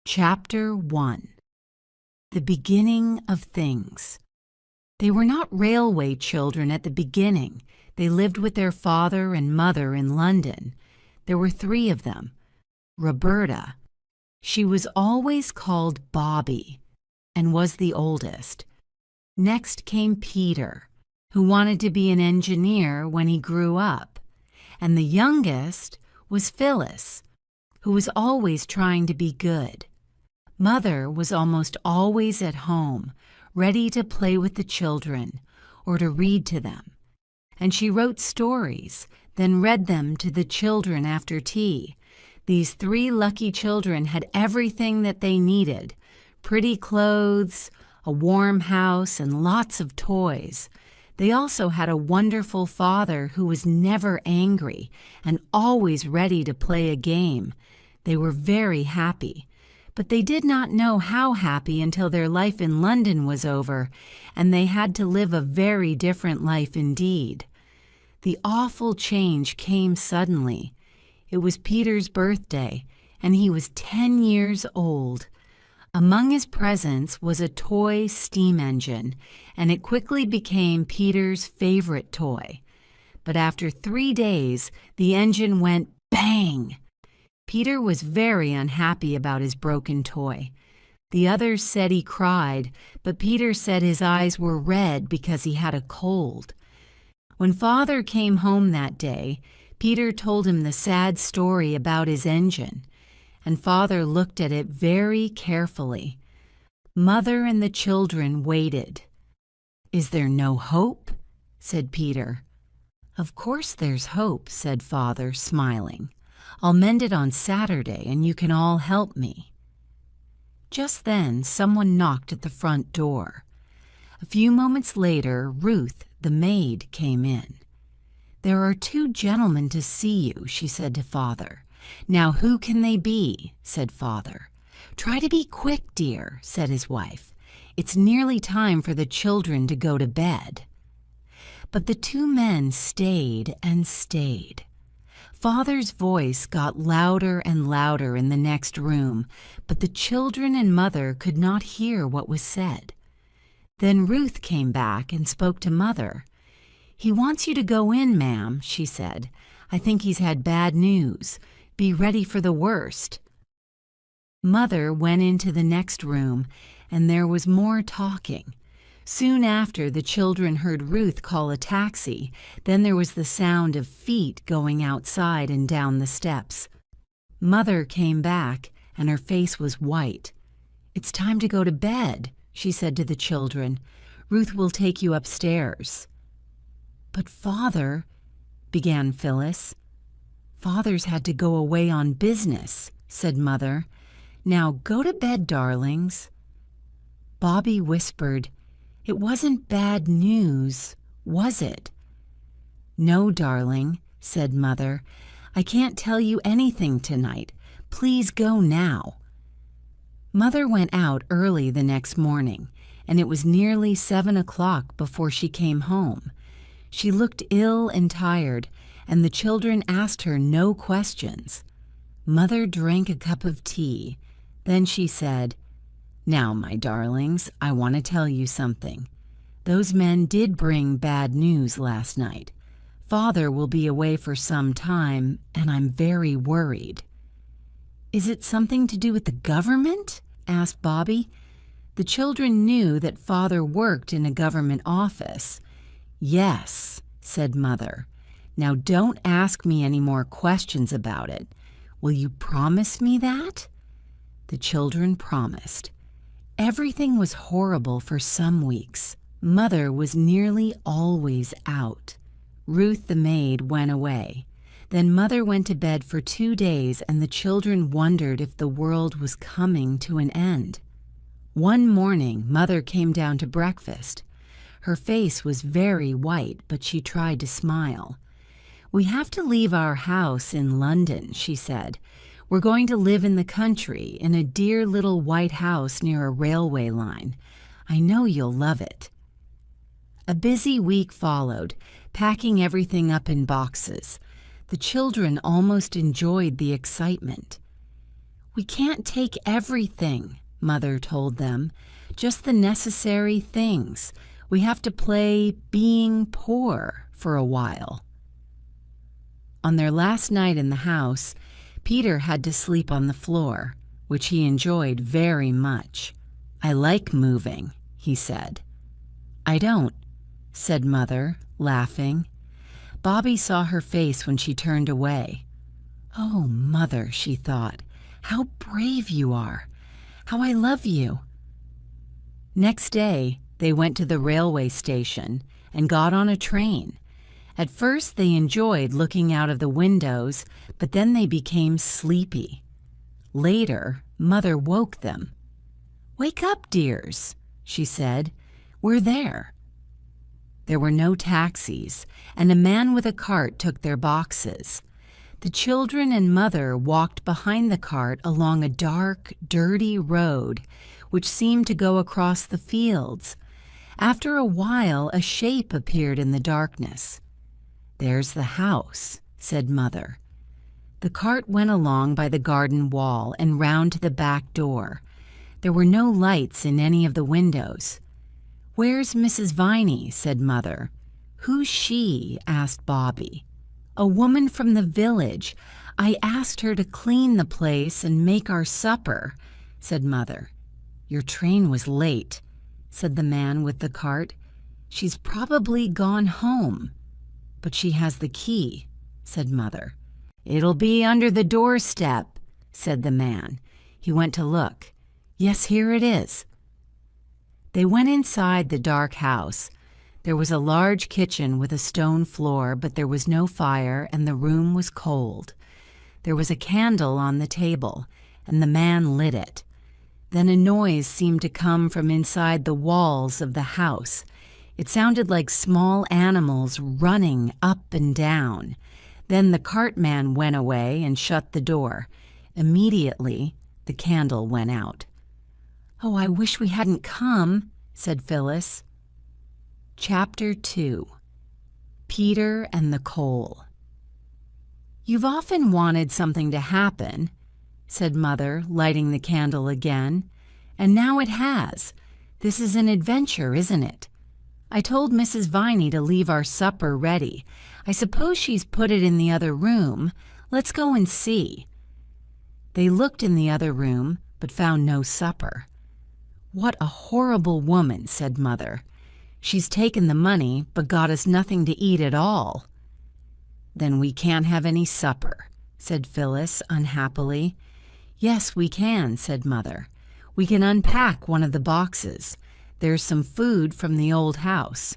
Chapter 1. The Beginning of Things. They were not railway children at the beginning. They lived with their father and mother in London. There were 3 of them. Roberta. She was always called Bobby and was the oldest. Next came Peter, who wanted to be an engineer when he grew up. And the youngest was Phyllis, who was always trying to be good. Mother was almost always at home, ready to play with the children or to read to them. And she wrote stories, then read them to the children after tea. These 3 lucky children had everything that they needed: pretty clothes, a warm house, and lots of toys. They also had a wonderful father who was never angry and always ready to play a game. They were very happy. But they did not know how happy until their life in London was over, and they had to live a very different life indeed. The awful change came suddenly. It was Peter's birthday, and he was 10 years old. Among his presents was a toy steam engine, and it quickly became Peter's favorite toy. But after 3 days, the engine went bang! Peter was very unhappy about his broken toy. The others said he cried, but Peter said his eyes were red because he had a cold. When Father came home that day, Peter told him the sad story about his engine, and Father looked at it very carefully. Mother and the children waited. "Is there no hope?" said Peter. "Of course there's hope," said Father, smiling. "I'll mend it on Saturday, and you can all help me." Just then, someone knocked at the front door. A few moments later, Ruth, the maid, came in. "There are 2 gentlemen to see you," she said to Father. "Now who can they be?" said Father. "Try to be quick, dear," said his wife. "It's nearly time for the children to go to bed." But the 2 men stayed and stayed. Father's voice got louder and louder in the next room, but the children and Mother could not hear what was said. Then Ruth came back and spoke to Mother. "He wants you to go in, ma'am," she said. "I think he's had bad news. Be ready for the worst." Mother went into the next room, and there was more talking. Soon after, the children heard Ruth call a taxi. Then there was the sound of feet going outside and down the steps. Mother came back, and her face was white. "It's time to go to bed," she said to the children. "Ruth will take you upstairs." "But Father," began Phyllis. "Father's had to go away on business," said Mother. "Now go to bed, darlings." Bobby whispered, "It wasn't bad news, was it?" "No, darling," said Mother. "I can't tell you anything tonight. Please go now." Mother went out early the next morning, and it was nearly 7 o'clock before she came home. She looked ill and tired, and the children asked her no questions. Mother drank a cup of tea. Then she said, "Now, my darlings, I want to tell you something. Those men did bring bad news last night. Father will be away for some time, and I'm very worried." "Is it something to do with the government?" asked Bobby. The children knew that Father worked in a government office. "Yes," said Mother. "Now don't ask me any more questions about it. Will you promise me that?" The children promised. Everything was horrible for some weeks. Mother was nearly always out. Ruth the maid went away. Then Mother went to bed for 2 days, and the children wondered if the world was coming to an end. One morning, Mother came down to breakfast. Her face was very white, but she tried to smile. "We have to leave our house in London," she said. "We're going to live in the country, in a dear little white house near a railway line. I know you'll love it." A busy week followed, packing everything up in boxes. The children almost enjoyed the excitement. "We can't take everything," Mother told them. "Just the necessary things. We have to play being poor for a while." On their last night in the house, Peter had to sleep on the floor, which he enjoyed very much. "I like moving," he said. "I don't," said Mother, laughing. Bobby saw her face when she turned away. "Oh, Mother," she thought, "how brave you are! How I love you!" Next day, they went to the railway station and got on a train. At first, they enjoyed looking out of the windows, but then they became sleepy. Later, Mother woke them. "Wake up, dears," she said. "We're there." There were no taxis, and a man with a cart took their boxes. The children and Mother walked behind the cart along a dark, dirty road, which seemed to go across the fields. After a while, a shape appeared in the darkness. "There's the house," said Mother. The cart went along by the garden wall and round to the back door. There were no lights in any of the windows. "Where's Mrs. Viney?" said Mother. "Who's she?" asked Bobby. "A woman from the village. I asked her to clean the place and make our supper," said Mother. "Your train was late," said the man with the cart. "She's probably gone home." "But she has the key," said Mother. "It'll be under the doorstep," said the man. He went to look. "Yes, here it is." They went inside the dark house. There was a large kitchen with a stone floor, but there was no fire and the room was cold. There was a candle on the table, and the man lit it. Then a noise seemed to come from inside the walls of the house. It sounded like small animals running up and down. Then the cartman went away and shut the door. Immediately, the candle went out. "Oh, I wish we hadn't come," said Phyllis. Chapter 2. Peter and the Coal. "You've often wanted something to happen," said Mother, lighting the candle again. "And now it has. This is an adventure, isn't it? I told Mrs. Viney to leave our supper ready. I suppose she's put it in the other room. Let's go and see." They looked in the other room, but found no supper. "What a horrible woman," said Mother. "She's taken the money, but got us nothing to eat at all." "Then we can't have any supper," said Phyllis unhappily. "Yes, we can," said Mother. "We can unpack one of the boxes. There's some food from the old house."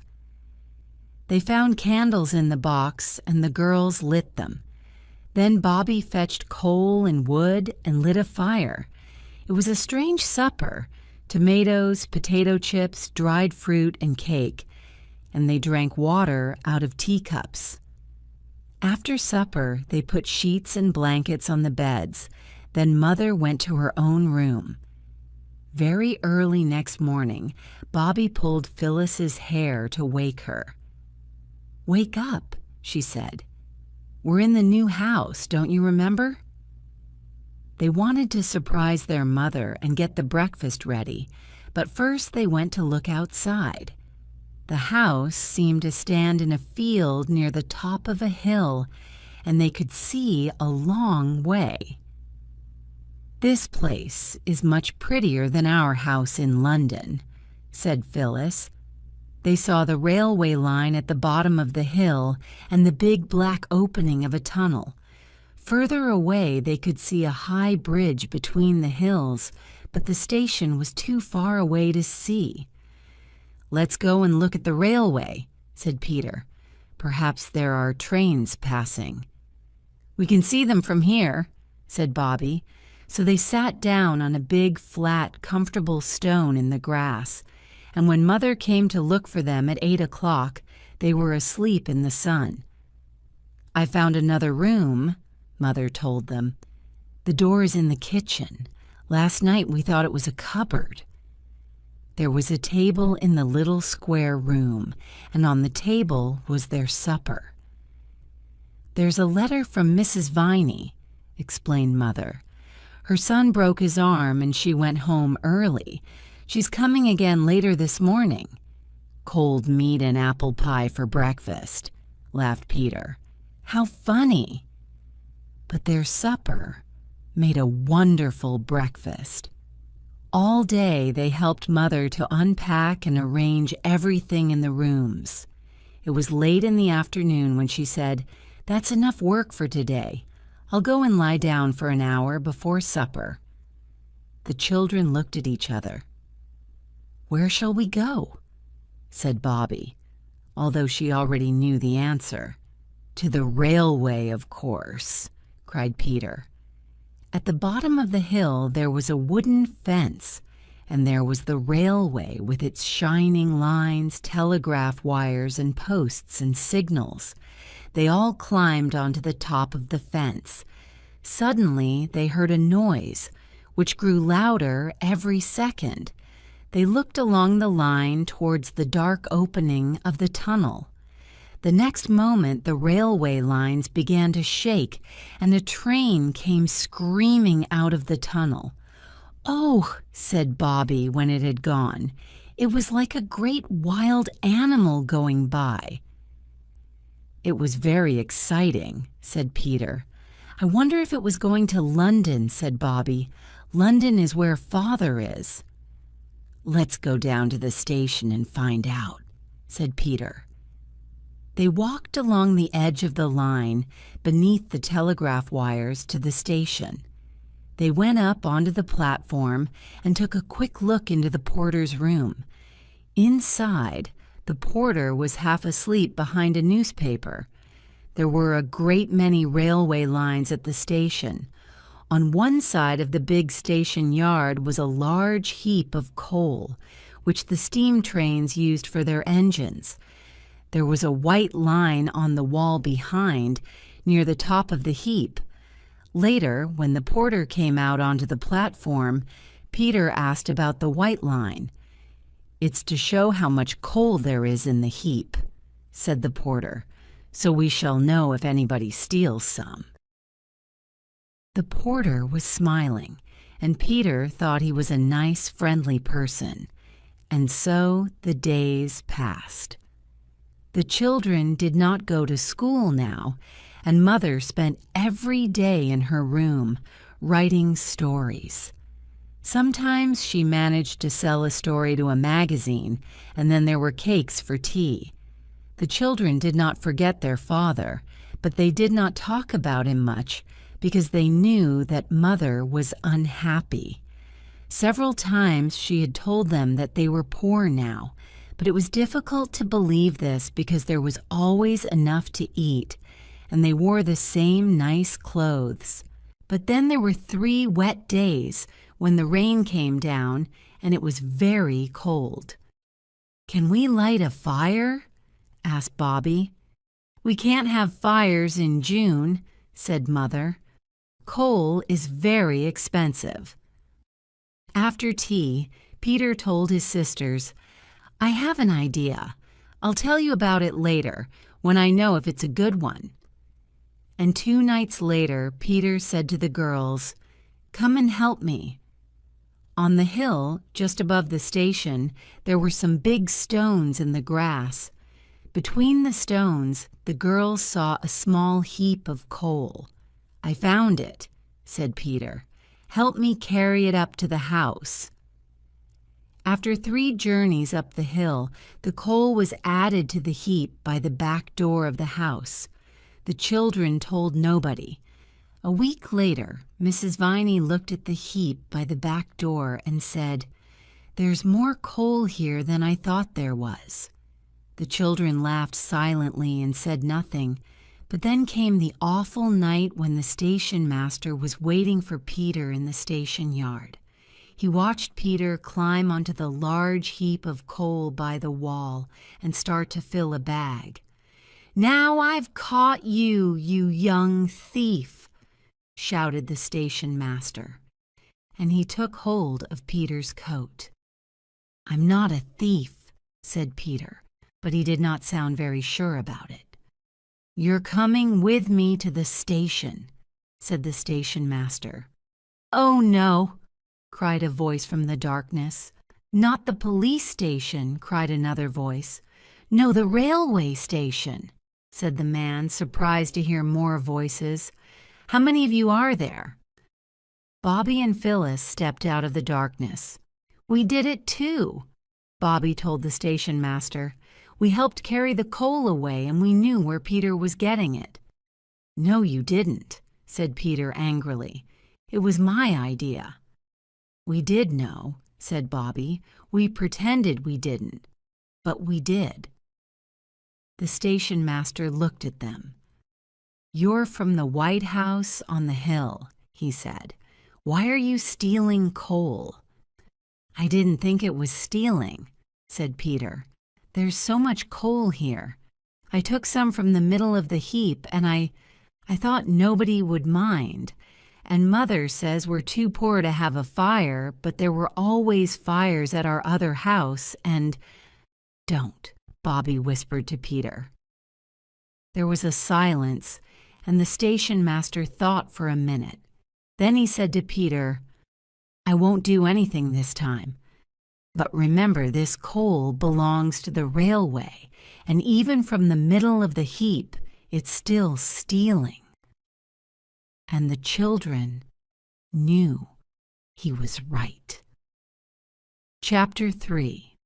They found candles in the box, and the girls lit them. Then Bobby fetched coal and wood and lit a fire. It was a strange supper: tomatoes, potato chips, dried fruit, and cake, and they drank water out of teacups. After supper, they put sheets and blankets on the beds. Then Mother went to her own room. Very early next morning, Bobby pulled Phyllis's hair to wake her. "Wake up," she said. "We're in the new house, don't you remember?" They wanted to surprise their mother and get the breakfast ready, but first they went to look outside. The house seemed to stand in a field near the top of a hill, and they could see a long way. "This place is much prettier than our house in London," said Phyllis. They saw the railway line at the bottom of the hill and the big black opening of a tunnel. Further away they could see a high bridge between the hills, but the station was too far away to see. "Let's go and look at the railway," said Peter. "Perhaps there are trains passing." "We can see them from here," said Bobby. So they sat down on a big, flat, comfortable stone in the grass, and when Mother came to look for them at 8 o'clock, they were asleep in the sun. "I found another room," Mother told them. "The door is in the kitchen. Last night we thought it was a cupboard." There was a table in the little square room, and on the table was their supper. "There's a letter from Mrs. Viney," explained Mother. Her son broke his arm and she went home early. She's coming again later this morning." "Cold meat and apple pie for breakfast," laughed Peter. "How funny!" But their supper made a wonderful breakfast. All day they helped Mother to unpack and arrange everything in the rooms. It was late in the afternoon when she said, "That's enough work for today. I'll go and lie down for an hour before supper." The children looked at each other. "Where shall we go?" said Bobby, although she already knew the answer. "To the railway, of course," cried Peter. At the bottom of the hill there was a wooden fence, and there was the railway with its shining lines, telegraph wires, and posts and signals. They all climbed onto the top of the fence. Suddenly they heard a noise, which grew louder every second. They looked along the line towards the dark opening of the tunnel. The next moment the railway lines began to shake, and a train came screaming out of the tunnel. "Oh," said Bobby when it had gone, "it was like a great wild animal going by." "It was very exciting," said Peter. "I wonder if it was going to London," said Bobby. "London is where Father is." "Let's go down to the station and find out," said Peter. They walked along the edge of the line beneath the telegraph wires to the station. They went up onto the platform and took a quick look into the porter's room. Inside, the porter was half asleep behind a newspaper. There were a great many railway lines at the station. On one side of the big station yard was a large heap of coal, which the steam trains used for their engines. There was a white line on the wall behind, near the top of the heap. Later, when the porter came out onto the platform, Peter asked about the white line. "It's to show how much coal there is in the heap," said the porter, "so we shall know if anybody steals some." The porter was smiling, and Peter thought he was a nice, friendly person. And so the days passed. The children did not go to school now, and Mother spent every day in her room writing stories. Sometimes she managed to sell a story to a magazine, and then there were cakes for tea. The children did not forget their father, but they did not talk about him much because they knew that Mother was unhappy. Several times she had told them that they were poor now, but it was difficult to believe this because there was always enough to eat, and they wore the same nice clothes. But then there were 3 wet days when the rain came down and it was very cold. "Can we light a fire?" asked Bobby. "We can't have fires in June," said Mother. "Coal is very expensive." After tea, Peter told his sisters, "I have an idea. I'll tell you about it later, when I know if it's a good one." And 2 nights later, Peter said to the girls, "Come and help me." On the hill, just above the station, there were some big stones in the grass. Between the stones, the girls saw a small heap of coal. "I found it," said Peter. "Help me carry it up to the house." After 3 journeys up the hill, the coal was added to the heap by the back door of the house. The children told nobody. A week later, Mrs. Viney looked at the heap by the back door and said, "There's more coal here than I thought there was." The children laughed silently and said nothing, but then came the awful night when the station master was waiting for Peter in the station yard. He watched Peter climb onto the large heap of coal by the wall and start to fill a bag. "Now I've caught you, you young thief," shouted the station master, and he took hold of Peter's coat. "I'm not a thief," said Peter, but he did not sound very sure about it. "You're coming with me to the station," said the station master. "Oh, no," cried a voice from the darkness. "Not the police station," cried another voice. "No, the railway station," said the man, surprised to hear more voices. "How many of you are there?" Bobby and Phyllis stepped out of the darkness. "We did it too," Bobby told the station master. "We helped carry the coal away and we knew where Peter was getting it." "No, you didn't," said Peter angrily. "It was my idea." "We did know," said Bobby. "We pretended we didn't, but we did." The station master looked at them. "You're from the White House on the hill," he said. "Why are you stealing coal?" "I didn't think it was stealing," said Peter. "There's so much coal here. I took some from the middle of the heap, and I thought nobody would mind. And Mother says we're too poor to have a fire, but there were always fires at our other house, and—" "Don't," Bobby whispered to Peter. There was a silence, and the station master thought for a minute. Then he said to Peter, "I won't do anything this time. But remember, this coal belongs to the railway, and even from the middle of the heap, it's still stealing." And the children knew he was right. Chapter 3.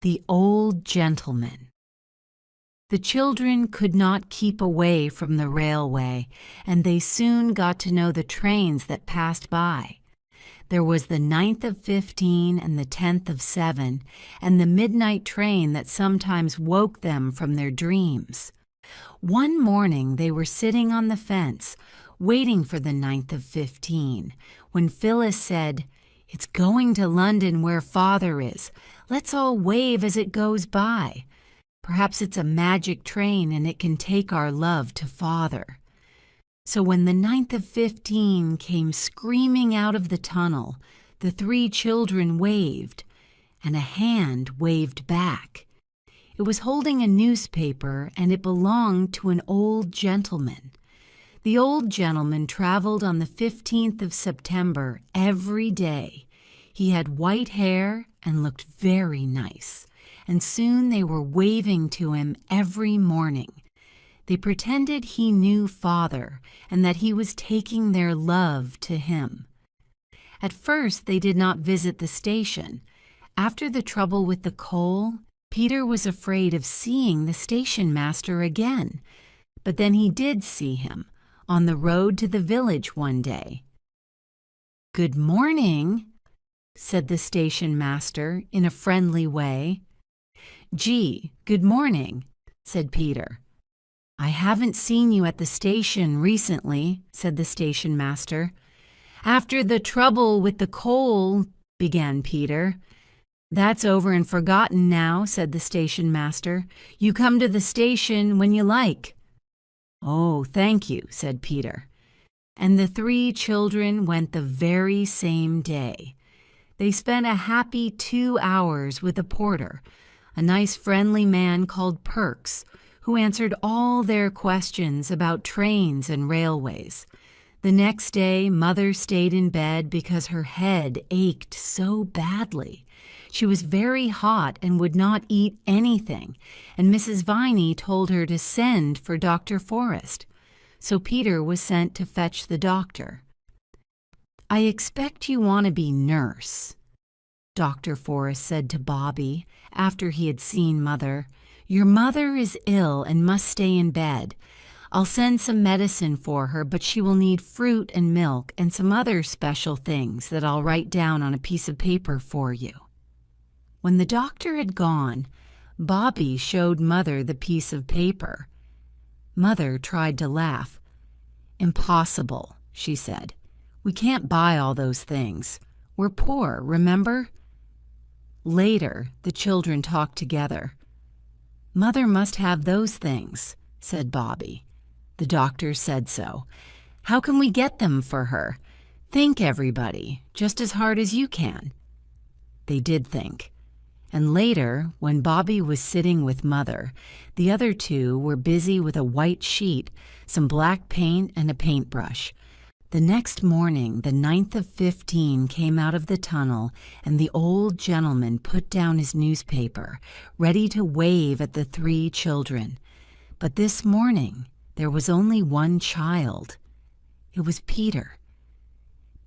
The Old Gentleman. The children could not keep away from the railway, and they soon got to know the trains that passed by. There was the 9th of 15 and the 10th of 7, and the midnight train that sometimes woke them from their dreams. One morning they were sitting on the fence, waiting for the 9th of 15, when Phyllis said, "It's going to London where Father is. Let's all wave as it goes by. Perhaps it's a magic train and it can take our love to Father." So when the 9th of 15 came screaming out of the tunnel, the three children waved, and a hand waved back. It was holding a newspaper, and it belonged to an old gentleman. The old gentleman traveled on the 15th of September every day. He had white hair and looked very nice, and soon they were waving to him every morning. They pretended he knew Father and that he was taking their love to him. At first they did not visit the station. After the trouble with the coal, Peter was afraid of seeing the station master again. But then he did see him on the road to the village one day. "Good morning," said the station master in a friendly way. "Gee, good morning," said Peter. "I haven't seen you at the station recently," said the station master. "After the trouble with the coal," began Peter. "That's over and forgotten now," said the station master. "You come to the station when you like." "Oh, thank you," said Peter. And the three children went the very same day. They spent a happy 2 hours with a porter, a nice friendly man called Perks, who answered all their questions about trains and railways. The next day, Mother stayed in bed because her head ached so badly. She was very hot and would not eat anything, and Mrs. Viney told her to send for Dr. Forrest. So Peter was sent to fetch the doctor. "I expect you want to be nurse," Dr. Forrest said to Bobby after he had seen Mother. "Your mother is ill and must stay in bed. I'll send some medicine for her, but she will need fruit and milk and some other special things that I'll write down on a piece of paper for you." When the doctor had gone, Bobby showed Mother the piece of paper. Mother tried to laugh. "Impossible," she said. "We can't buy all those things. We're poor, remember?" Later, the children talked together. "Mother must have those things," said Bobby. "The doctor said so. How can we get them for her? Think, everybody, just as hard as you can." They did think. And later, when Bobby was sitting with Mother, the other two were busy with a white sheet, some black paint, and a paintbrush. The next morning, the 9th of 15 came out of the tunnel, and the old gentleman put down his newspaper, ready to wave at the 3 children. But this morning, there was only one child. It was Peter.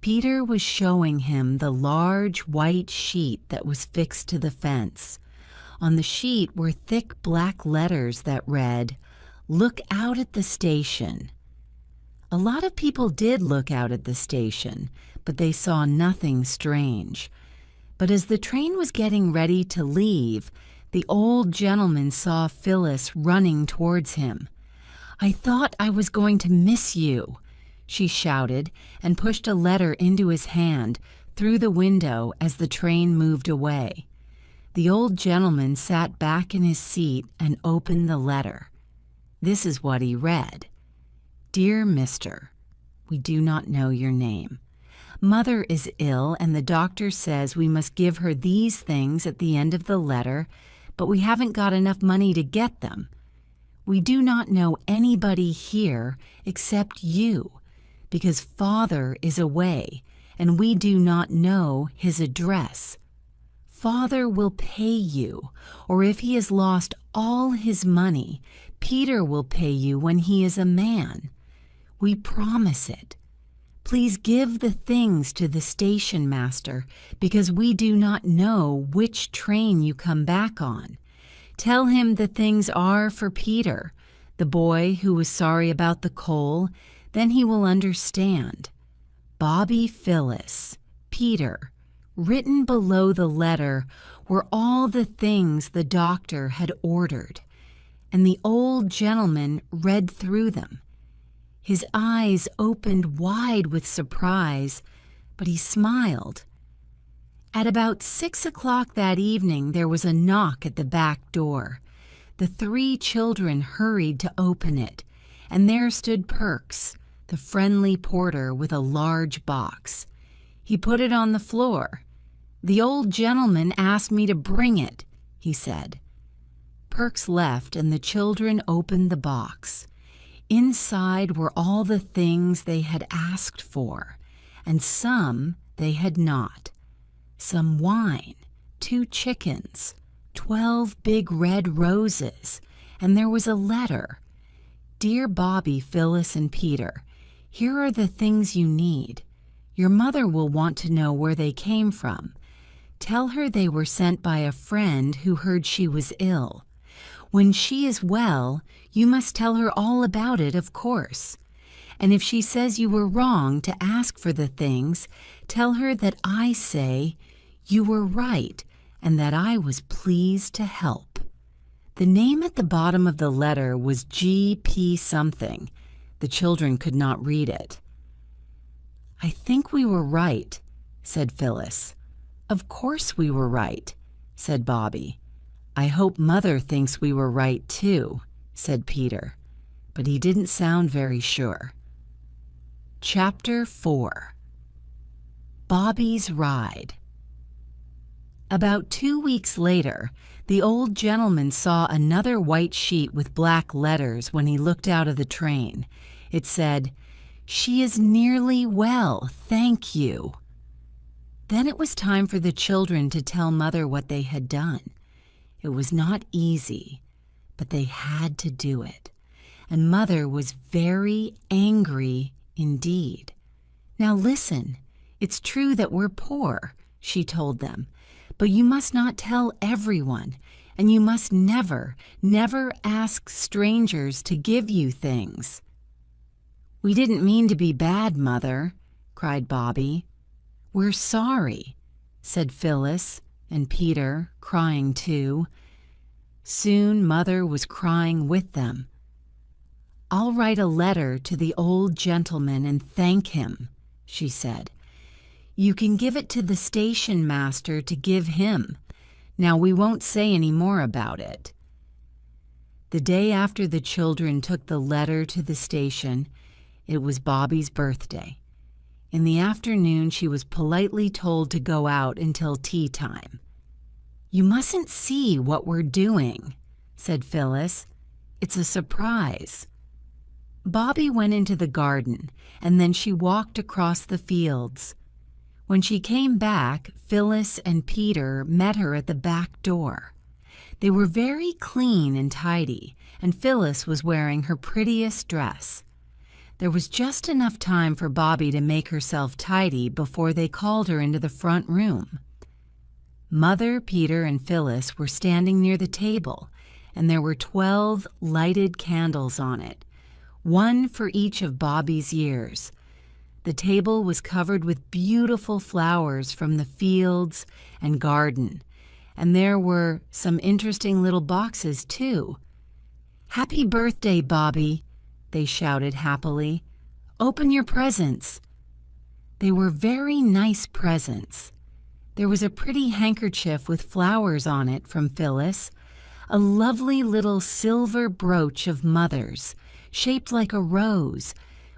Peter was showing him the large white sheet that was fixed to the fence. On the sheet were thick black letters that read, "Look out at the station." A lot of people did look out at the station, but they saw nothing strange. But as the train was getting ready to leave, the old gentleman saw Phyllis running towards him. "I thought I was going to miss you," she shouted, and pushed a letter into his hand through the window as the train moved away. The old gentleman sat back in his seat and opened the letter. This is what he read. "Dear Mister, we do not know your name. Mother is ill, and the doctor says we must give her these things at the end of the letter, but we haven't got enough money to get them. We do not know anybody here except you, because Father is away, and we do not know his address. Father will pay you, or if he has lost all his money, Peter will pay you when he is a man. We promise it. Please give the things to the station master, because we do not know which train you come back on. Tell him the things are for Peter, the boy who was sorry about the coal. Then he will understand. Bobby Phyllis, Peter." Written below the letter were all the things the doctor had ordered, and the old gentleman read through them. His eyes opened wide with surprise, but he smiled. At about 6 o'clock that evening, there was a knock at the back door. The 3 children hurried to open it, and there stood Perks, the friendly porter, with a large box. He put it on the floor. "The old gentleman asked me to bring it," he said. Perks left, and the children opened the box. Inside were all the things they had asked for, and some they had not. Some wine, 2 chickens, 12 big red roses, and there was a letter. "Dear Bobby, Phyllis, and Peter, here are the things you need. Your mother will want to know where they came from. Tell her they were sent by a friend who heard she was ill. When she is well, you must tell her all about it, of course. And if she says you were wrong to ask for the things, tell her that I say you were right and that I was pleased to help." The name at the bottom of the letter was G.P. something. The children could not read it. "I think we were right," said Phyllis. "Of course we were right," said Bobby. "I hope Mother thinks we were right too," said Peter, but he didn't sound very sure. Chapter 4. Bobby's Ride. About 2 weeks later, the old gentleman saw another white sheet with black letters when he looked out of the train. It said, "She is nearly well, thank you." Then it was time for the children to tell Mother what they had done. It was not easy, but they had to do it, and Mother was very angry indeed. "Now listen, it's true that we're poor," she told them, "but you must not tell everyone, and you must never, never ask strangers to give you things." "We didn't mean to be bad, Mother," cried Bobby. "We're sorry," said Phyllis and Peter, crying too. Soon Mother was crying with them. "I'll write a letter to the old gentleman and thank him," she said. "You can give it to the station master to give him. Now we won't say any more about it." The day after the children took the letter to the station, it was Bobby's birthday. In the afternoon, she was politely told to go out until tea time. "You mustn't see what we're doing," said Phyllis. "It's a surprise." Bobby went into the garden, and then she walked across the fields. When she came back, Phyllis and Peter met her at the back door. They were very clean and tidy, and Phyllis was wearing her prettiest dress. There was just enough time for Bobby to make herself tidy before they called her into the front room. Mother, Peter, and Phyllis were standing near the table, and there were 12 lighted candles on it, one for each of Bobby's years. The table was covered with beautiful flowers from the fields and garden, and there were some interesting little boxes, too. "Happy birthday, Bobby," they shouted happily. "Open your presents." They were very nice presents. There was a pretty handkerchief with flowers on it from Phyllis, a lovely little silver brooch of Mother's, shaped like a rose,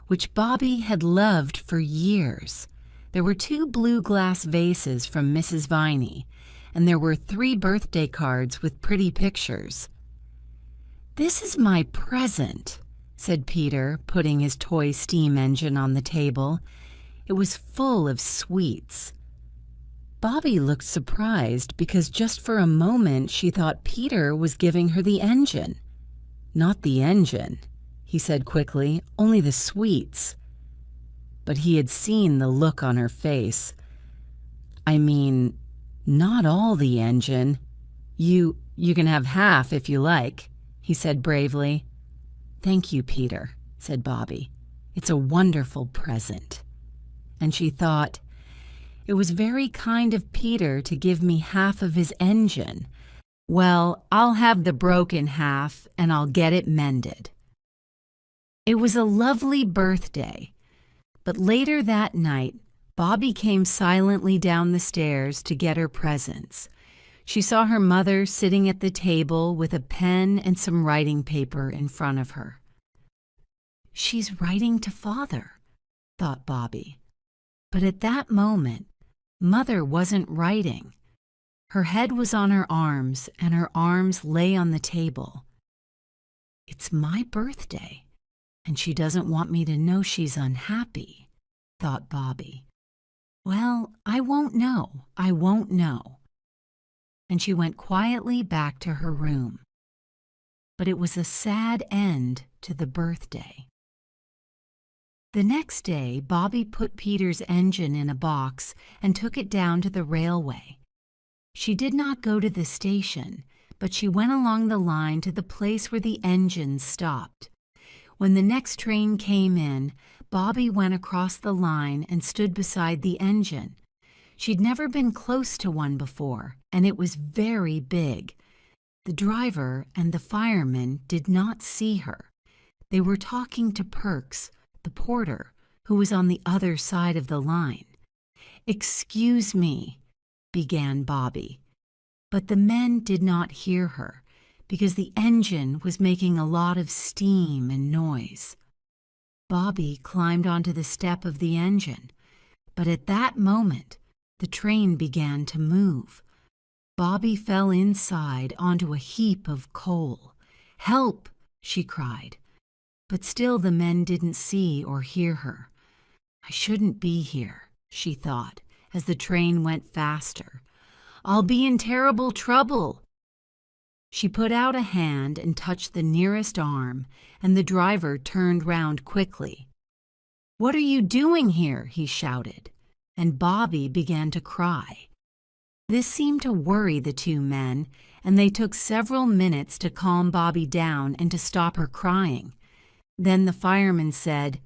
which Bobby had loved for years. There were 2 blue glass vases from Mrs. Viney, and there were 3 birthday cards with pretty pictures. "This is my present," said Peter, putting his toy steam engine on the table. It was full of sweets. Bobby looked surprised because just for a moment she thought Peter was giving her the engine. "Not the engine," he said quickly, "only the sweets." But he had seen the look on her face. "I mean, not all the engine. You can have half if you like," he said bravely. "Thank you, Peter," said Bobby. "It's a wonderful present." And she thought, "It was very kind of Peter to give me half of his engine. Well, I'll have the broken half and I'll get it mended." It was a lovely birthday, but later that night, Bobby came silently down the stairs to get her presents. She saw her mother sitting at the table with a pen and some writing paper in front of her. "She's writing to Father," thought Bobby. But at that moment, Mother wasn't writing. Her head was on her arms, and her arms lay on the table. "It's my birthday, and she doesn't want me to know she's unhappy," thought Bobby. "Well, I won't know. And she went quietly back to her room. But it was a sad end to the birthday. The next day, Bobby put Peter's engine in a box and took it down to the railway. She did not go to the station, but she went along the line to the place where the engines stopped. When the next train came in, Bobby went across the line and stood beside the engine. She'd never been close to one before, and it was very big. The driver and the fireman did not see her. They were talking to Perks, the porter, who was on the other side of the line. "Excuse me," began Bobby. But the men did not hear her, because the engine was making a lot of steam and noise. Bobby climbed onto the step of the engine, but at that moment, the train began to move. Bobby fell inside onto a heap of coal. "Help!" she cried. But still the men didn't see or hear her. "I shouldn't be here," she thought, as the train went faster. "I'll be in terrible trouble." She put out a hand and touched the nearest arm, and the driver turned round quickly. "What are you doing here?" he shouted, and Bobby began to cry. This seemed to worry the 2 men, and they took several minutes to calm Bobby down and to stop her crying. Then the fireman said,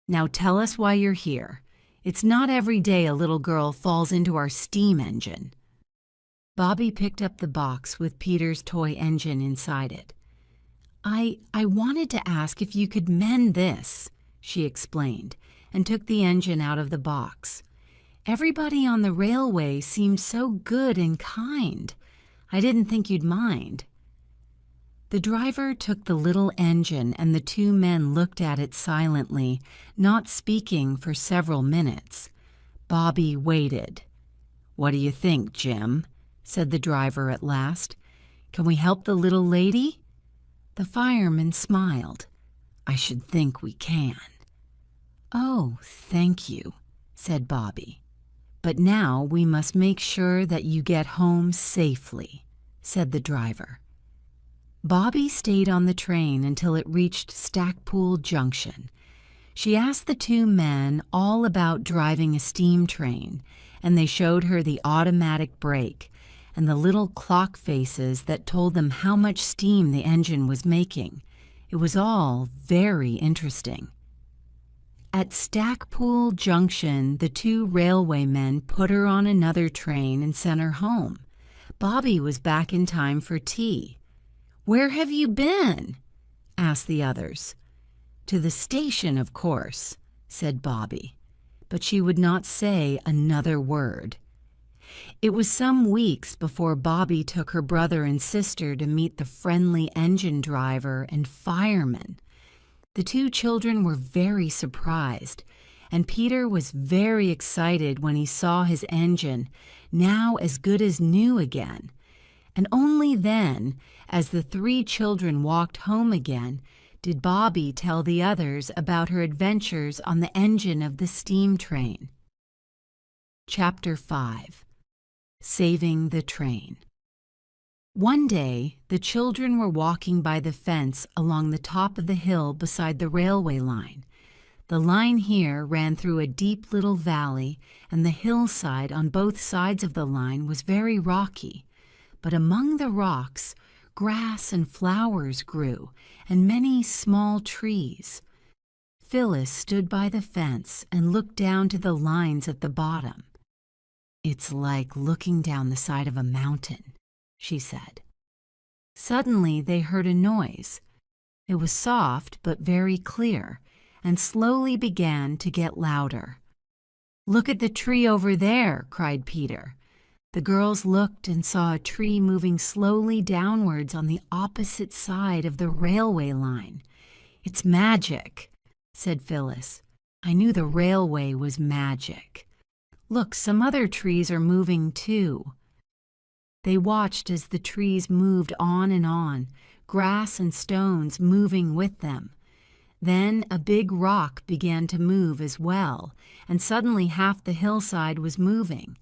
"Now tell us why you're here. It's not every day a little girl falls into our steam engine." Bobby picked up the box with Peter's toy engine inside it. I wanted to ask if you could mend this," she explained, and took the engine out of the box. "Everybody on the railway seemed so good and kind. I didn't think you'd mind." The driver took the little engine, and the 2 men looked at it silently, not speaking for several minutes. Bobby waited. "What do you think, Jim?" said the driver at last. "Can we help the little lady?" The fireman smiled. I should think we can." "Oh, thank you," said Bobby. "But now we must make sure that you get home safely," said the driver. Bobby stayed on the train until it reached Stackpool Junction. She asked the two men all about driving a steam train, and they showed her the automatic brake and the little clock faces that told them how much steam the engine was making. It was all very interesting. At Stackpool Junction, the two railway men put her on another train and sent her home. Bobby was back in time for tea. "Where have you been?" asked the others. "To the station, of course," said Bobby, but she would not say another word. It was some weeks before Bobby took her brother and sister to meet the friendly engine driver and fireman. The two children were very surprised, and Peter was very excited when he saw his engine, now as good as new again. And only then, as the three children walked home again, did Bobby tell the others about her adventures on the engine of the steam train. Chapter 5. Saving the Train. One day, the children were walking by the fence along the top of the hill beside the railway line. The line here ran through a deep little valley, and the hillside on both sides of the line was very rocky. But among the rocks, grass and flowers grew, and many small trees. Phyllis stood by the fence and looked down to the lines at the bottom. "It's like looking down the side of a mountain," she said. Suddenly they heard a noise. It was soft but very clear, and slowly began to get louder. "Look at the tree over there," cried Peter. The girls looked and saw a tree moving slowly downwards on the opposite side of the railway line. "It's magic," said Phyllis. "I knew the railway was magic. Look, some other trees are moving too." They watched as the trees moved on, grass and stones moving with them. Then a big rock began to move as well, and suddenly half the hillside was moving.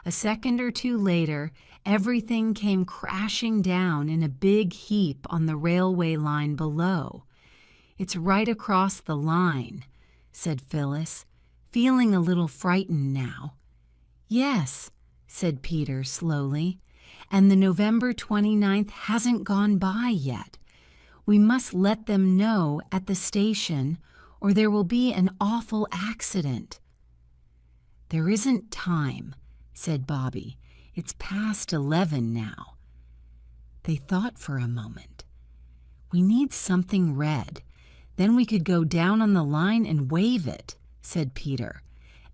A second or two later, everything came crashing down in a big heap on the railway line below. "It's right across the line," said Phyllis, feeling a little frightened now. "Yes," said Peter slowly, "and the November 29th hasn't gone by yet. We must let them know at the station, or there will be an awful accident." "There isn't time," said Bobby. "It's past 11 now." They thought for a moment. "We need something red. Then we could go down on the line and wave it," said Peter.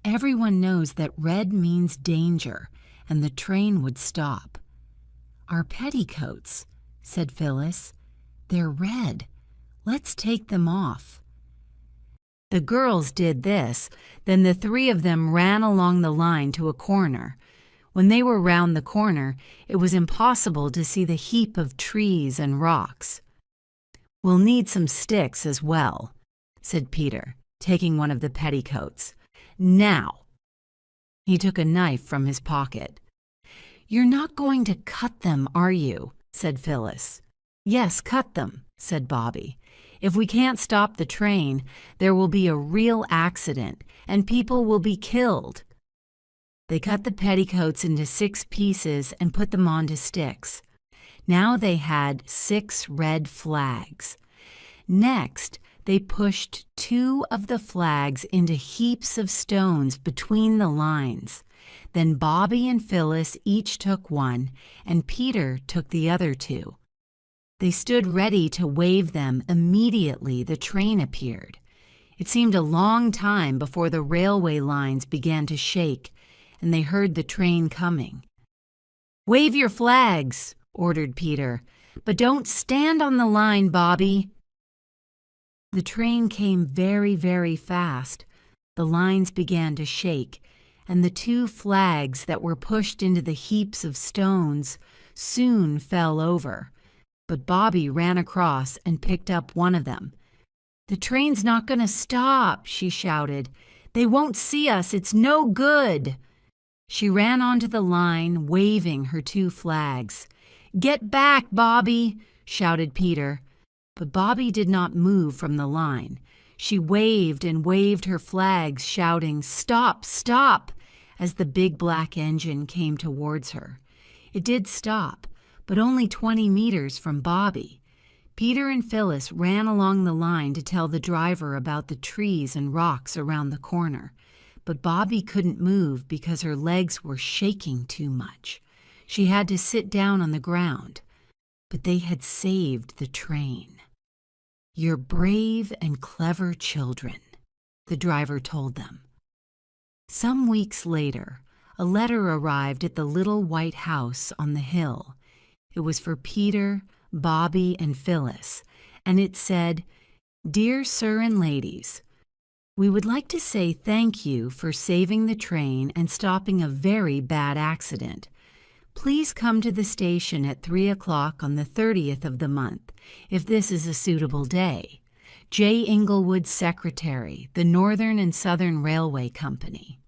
"Everyone knows that red means danger, and the train would stop." "Our petticoats," said Phyllis. "They're red. Let's take them off." The girls did this, then the three of them ran along the line to a corner. When they were round the corner, it was impossible to see the heap of trees and rocks. "We'll need some sticks as well," said Peter, taking one of the petticoats. "Now." He took a knife from his pocket. "You're not going to cut them, are you?" said Phyllis. "Yes, cut them," said Bobby. "If we can't stop the train, there will be a real accident, and people will be killed." They cut the petticoats into 6 pieces and put them onto sticks. Now they had 6 red flags. Next, they pushed 2 of the flags into heaps of stones between the lines. Then Bobby and Phyllis each took one, and Peter took the other 2. They stood ready to wave them immediately the train appeared. It seemed a long time before the railway lines began to shake, and they heard the train coming. "Wave your flags," ordered Peter, "but don't stand on the line, Bobby." The train came very, very fast. The lines began to shake, and the 2 flags that were pushed into the heaps of stones soon fell over. But Bobby ran across and picked up one of them. "The train's not going to stop," she shouted. "They won't see us. It's no good." She ran onto the line, waving her 2 flags. "Get back, Bobby," shouted Peter. But Bobby did not move from the line. She waved and waved her flags, shouting, "Stop, stop," as the big black engine came towards her. It did stop, but only 20 meters from Bobby. Peter and Phyllis ran along the line to tell the driver about the trees and rocks around the corner. But Bobby couldn't move because her legs were shaking too much. She had to sit down on the ground. But they had saved the train. "You're brave and clever children," the driver told them. Some weeks later, a letter arrived at the little white house on the hill. It was for Peter, Bobby, and Phyllis, and it said, "Dear Sir and Ladies, we would like to say thank you for saving the train and stopping a very bad accident. Please come to the station at 3 o'clock on the 30th of the month, if this is a suitable day. J. Inglewood, Secretary, the Northern and Southern Railway Company."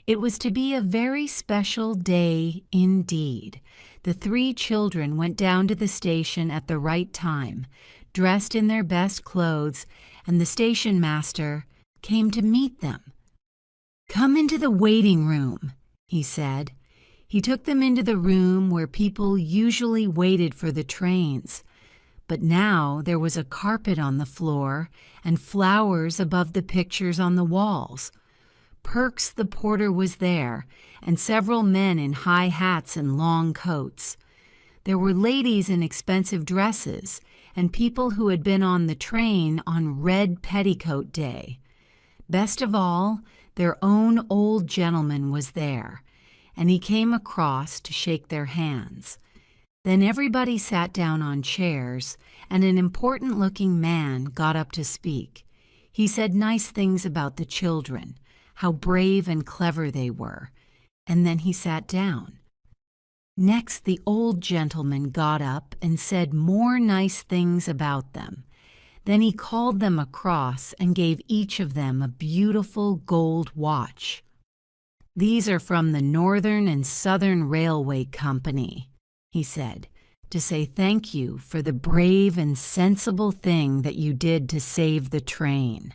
It was to be a very special day indeed. The 3 children went down to the station at the right time, dressed in their best clothes, and the station master came to meet them. "Come into the waiting room," he said. He took them into the room where people usually waited for the trains. But now there was a carpet on the floor and flowers above the pictures on the walls. Perks the porter was there, and several men in high hats and long coats. There were ladies in expensive dresses, and people who had been on the train on Red Petticoat Day. Best of all, their own old gentleman was there, and he came across to shake their hands. Then everybody sat down on chairs, and an important-looking man got up to speak. He said nice things about the children, how brave and clever they were, and then he sat down. Next, the old gentleman got up and said more nice things about them. Then he called them across and gave each of them a beautiful gold watch. "These are from the Northern and Southern Railway Company," he said, "to say thank you for the brave and sensible thing that you did to save the train."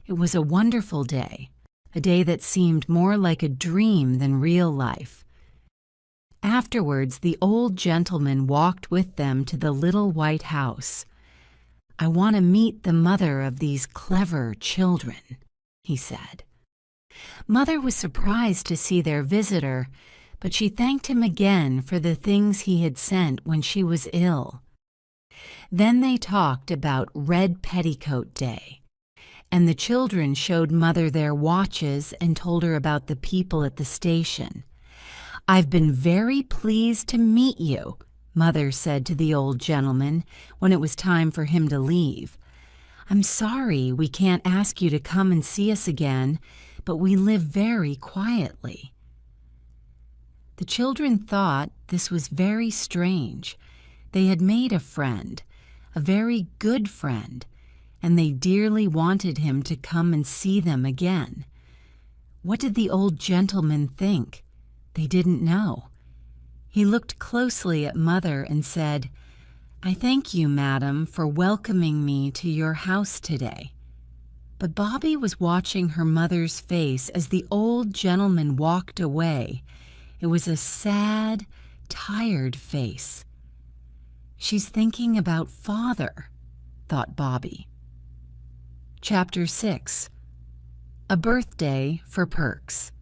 It was a wonderful day, a day that seemed more like a dream than real life. Afterwards, the old gentleman walked with them to the little white house. "I want to meet the mother of these clever children," he said. Mother was surprised to see their visitor, but she thanked him again for the things he had sent when she was ill. Then they talked about Red Petticoat Day, and the children showed Mother their watches and told her about the people at the station. "I've been very pleased to meet you," Mother said to the old gentleman when it was time for him to leave. "I'm sorry we can't ask you to come and see us again, but we live very quietly." The children thought this was very strange. They had made a friend, a very good friend, and they dearly wanted him to come and see them again. What did the old gentleman think? They didn't know. He looked closely at Mother and said, "I thank you, madam, for welcoming me to your house today." But Bobby was watching her mother's face as the old gentleman walked away. It was a sad, tired face. "She's thinking about Father," thought Bobby. Chapter 6. A Birthday for Perks.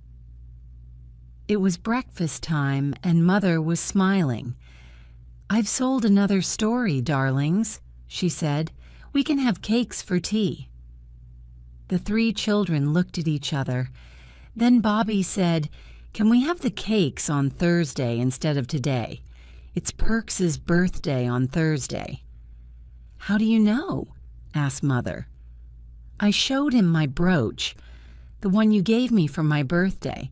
It was breakfast time, and Mother was smiling. "I've sold another story, darlings," she said. "We can have cakes for tea." The 3 children looked at each other. Then Bobby said, "Can we have the cakes on Thursday instead of today? It's Perks's birthday on Thursday." "How do you know?" asked Mother. "I showed him my brooch, the one you gave me for my birthday,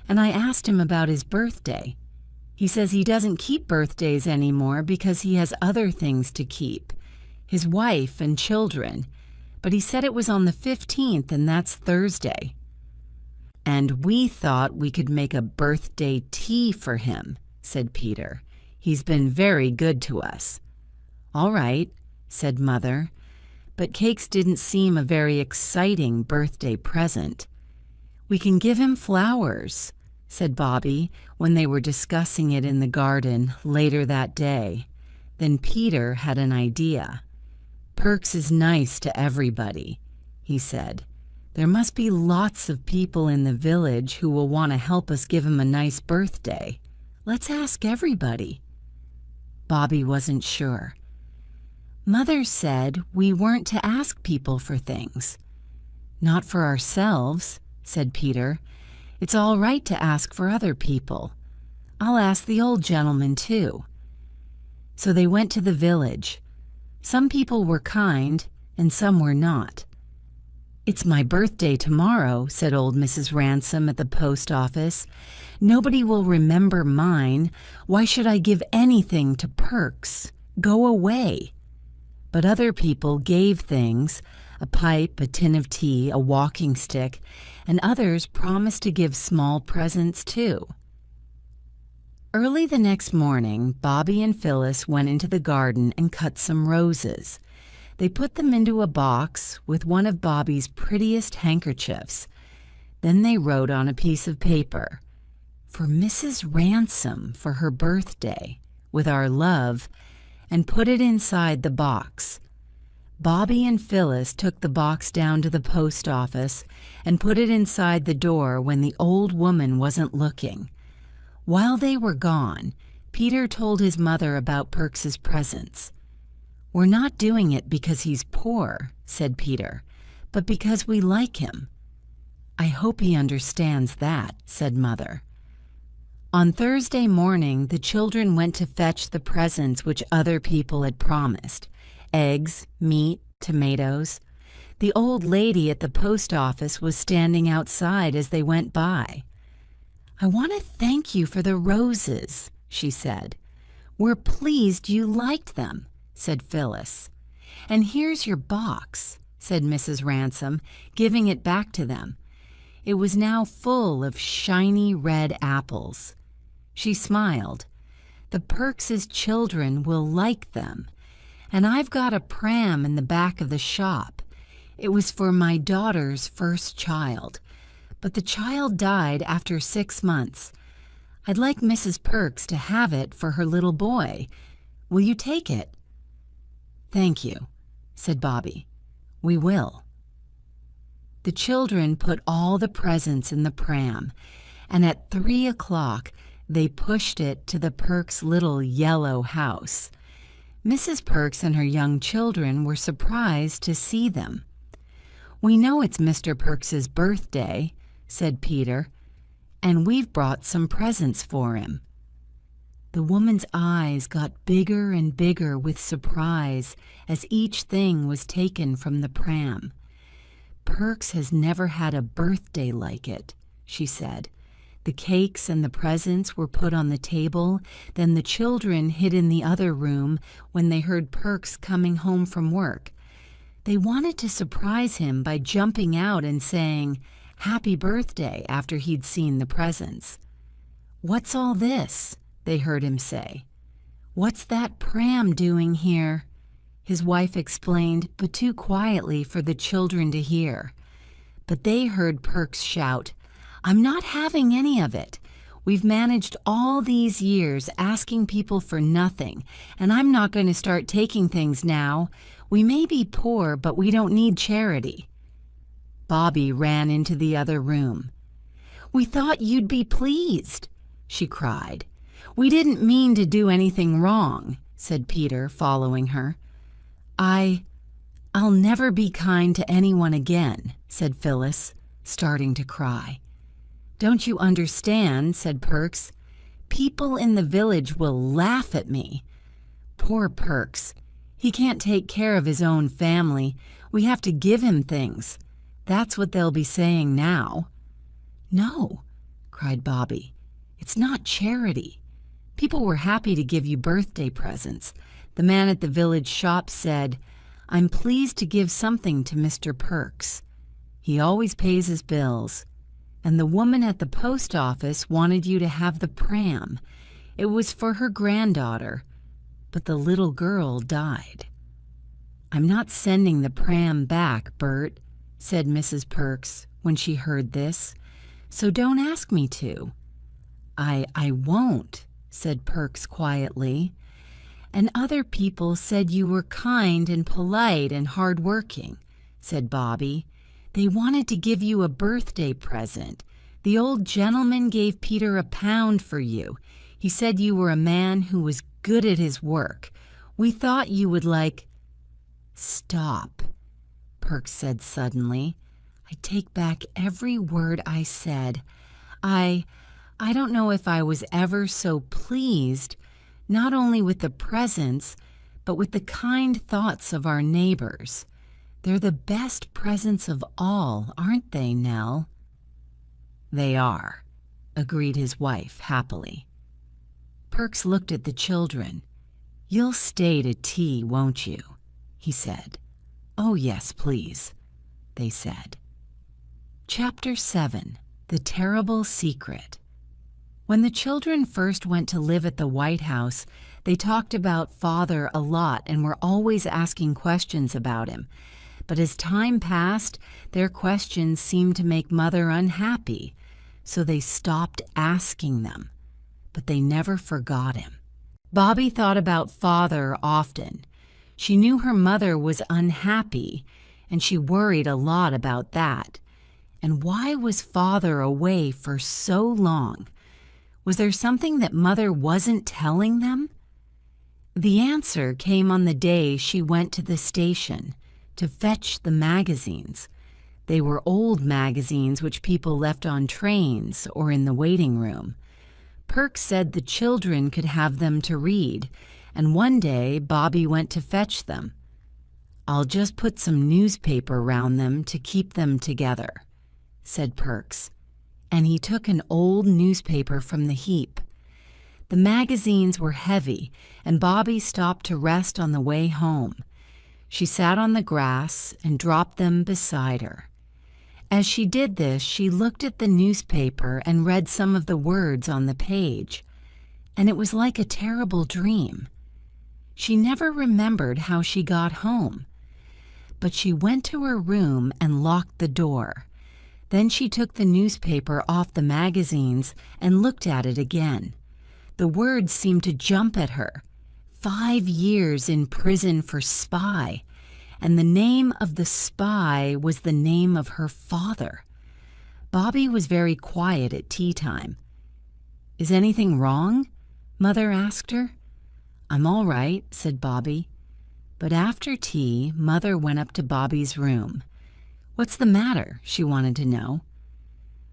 and I asked him about his birthday. He says he doesn't keep birthdays anymore because he has other things to keep. his wife and children, but he said it was on the 15th, and that's Thursday. And we thought we could make a birthday tea for him, said Peter. He's been very good to us. All right, said Mother, but cakes didn't seem a very exciting birthday present. We can give him flowers, said Bobby when they were discussing it in the garden later that day. Then Peter had an idea. Perks is nice to everybody, he said. There must be lots of people in the village who will want to help us give him a nice birthday. Let's ask everybody. Bobby wasn't sure. Mother said we weren't to ask people for things. Not for ourselves, said Peter. It's all right to ask for other people. I'll ask the old gentleman too. So they went to the village. Some people were kind and some were not. It's my birthday tomorrow, said old Mrs. Ransom at the post office. Nobody will remember mine. Why should I give anything to Perks? Go away. But other people gave things, a pipe, a tin of tea, a walking stick, and others promised to give small presents too. Early the next morning, Bobby and Phyllis went into the garden and cut some roses. They put them into a box with one of Bobby's prettiest handkerchiefs. Then they wrote on a piece of paper, "For Mrs. Ransom for her birthday, with our love," and put it inside the box. Bobby and Phyllis took the box down to the post office and put it inside the door when the old woman wasn't looking. While they were gone, Peter told his mother about Perks's presents. "We're not doing it because he's poor," said Peter, "but because we like him." "I hope he understands that," said Mother. On Thursday morning, the children went to fetch the presents which other people had promised: eggs, meat, tomatoes. The old lady at the post office was standing outside as they went by. "I want to thank you for the roses," she said. "We're pleased you liked them," said Phyllis. "And here's your box," said Mrs. Ransom, giving it back to them. It was now full of shiny red apples. She smiled. "The Perks' children will like them. And I've got a pram in the back of the shop. It was for my daughter's first child, but the child died after 6 months. I'd like Mrs. Perks to have it for her little boy. Will you take it?" "Thank you," said Bobby. "We will." The children put all the presents in the pram, and at 3 o'clock they pushed it to the Perks' little yellow house. Mrs. Perks and her young children were surprised to see them. "We know it's Mr. Perks's birthday," said Peter, "and we've brought some presents for him." The woman's eyes got bigger and bigger with surprise as each thing was taken from the pram. "Perks has never had a birthday like it," she said. The cakes and the presents were put on the table, then the children hid in the other room when they heard Perks coming home from work. They wanted to surprise him by jumping out and saying, "Happy birthday," after he'd seen the presents. "What's all this?" they heard him say. "What's that pram doing here?" His wife explained, but too quietly for the children to hear. But they heard Perks shout, "I'm not having any of it. We've managed all these years asking people for nothing, and I'm not going to start taking things now. We may be poor, but we don't need charity." Bobby ran into the other room. "We thought you'd be pleased," she cried. "We didn't mean to do anything wrong," said Peter, following her. I'll never be kind to anyone again," said Phyllis, starting to cry. "Don't you understand?" said Perks. "People in the village will laugh at me. Poor Perks. He can't take care of his own family. We have to give him things. That's what they'll be saying now." "No," cried Bobby. "It's not charity. People were happy to give you birthday presents. The man at the village shop said, I'm pleased to give something to Mr. Perks. He always pays his bills. And the woman at the post office wanted you to have the pram. It was for her granddaughter, but the little girl died." "I'm not sending the pram back, Bert," said Mrs. Perks when she heard this, "so don't ask me to." I won't," said Perks quietly. "And other people said you were kind and polite and hard-working," said Bobby. "They wanted to give you a birthday present. The old gentleman gave Peter £1 for you. He said you were a man who was good at his work. We thought you would like—" "Stop," Perks said suddenly. "I take back every word I said. I don't know if I was ever so pleased, not only with the presents, but with the kind thoughts of our neighbors. They're the best presents of all, aren't they, Nell?" "They are," agreed his wife happily. Perks looked at the children. "You'll stay to tea, won't you?" he said. "Oh, yes, please," they said. Chapter 7. The Terrible Secret. When the children first went to live at the White House, they talked about Father a lot and were always asking questions about him. But as time passed, their questions seemed to make Mother unhappy, so they stopped asking them. But they never forgot him. Bobby thought about Father often. She knew her mother was unhappy, and she worried a lot about that. And why was Father away for so long? Was there something that Mother wasn't telling them? The answer came on the day she went to the station to fetch the magazines. They were old magazines which people left on trains or in the waiting room. Perks said the children could have them to read, and one day Bobby went to fetch them. "I'll just put some newspaper round them to keep them together," said Perks, and he took an old newspaper from the heap. The magazines were heavy, and Bobby stopped to rest on the way home. She sat on the grass and dropped them beside her. As she did this, she looked at the newspaper and read some of the words on the page, and it was like a terrible dream. She never remembered how she got home, but she went to her room and locked the door. Then she took the newspaper off the magazines and looked at it again. The words seemed to jump at her. 5 years in prison for spy, and the name of the spy was the name of her father. Bobby was very quiet at tea time. "Is anything wrong?" Mother asked her. "I'm all right," said Bobby. But after tea, Mother went up to Bobby's room. "What's the matter?" she wanted to know.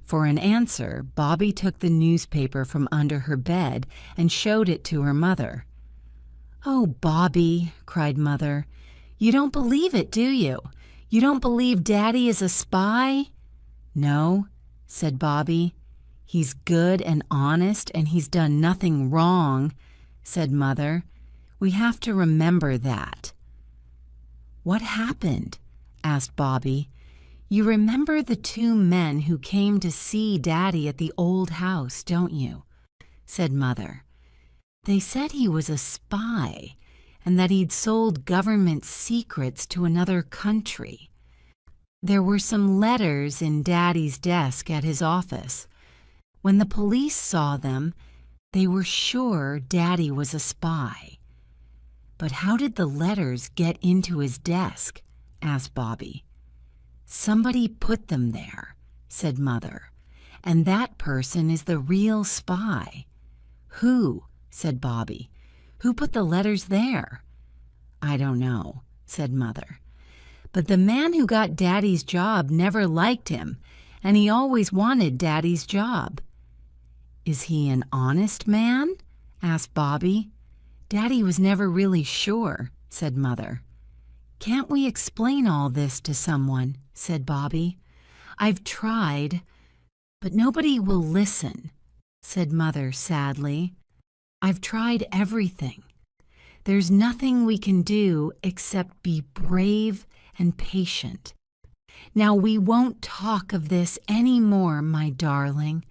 For an answer, Bobby took the newspaper from under her bed and showed it to her mother. "Oh, Bobby," cried Mother, "you don't believe it, do you? You don't believe Daddy is a spy?" "No," said Bobby. "He's good and honest, and he's done nothing wrong," said Mother. "We have to remember that." "What happened?" asked Bobby. "You remember the 2 men who came to see Daddy at the old house, don't you?" said Mother. "They said he was a spy and that he'd sold government secrets to another country. There were some letters in Daddy's desk at his office. When the police saw them, they were sure Daddy was a spy." "But how did the letters get into his desk?" asked Bobby. "Somebody put them there," said Mother, "and that person is the real spy." "Who?" said Bobby. "Who put the letters there?" "I don't know," said Mother. "But the man who got Daddy's job never liked him, and he always wanted Daddy's job." "Is he an honest man?" asked Bobby. "Daddy was never really sure," said Mother. "Can't we explain all this to someone?" said Bobby. "I've tried, but nobody will listen," said Mother sadly. "I've tried everything. There's nothing we can do except be brave and patient. Now, we won't talk of this any more, my darling.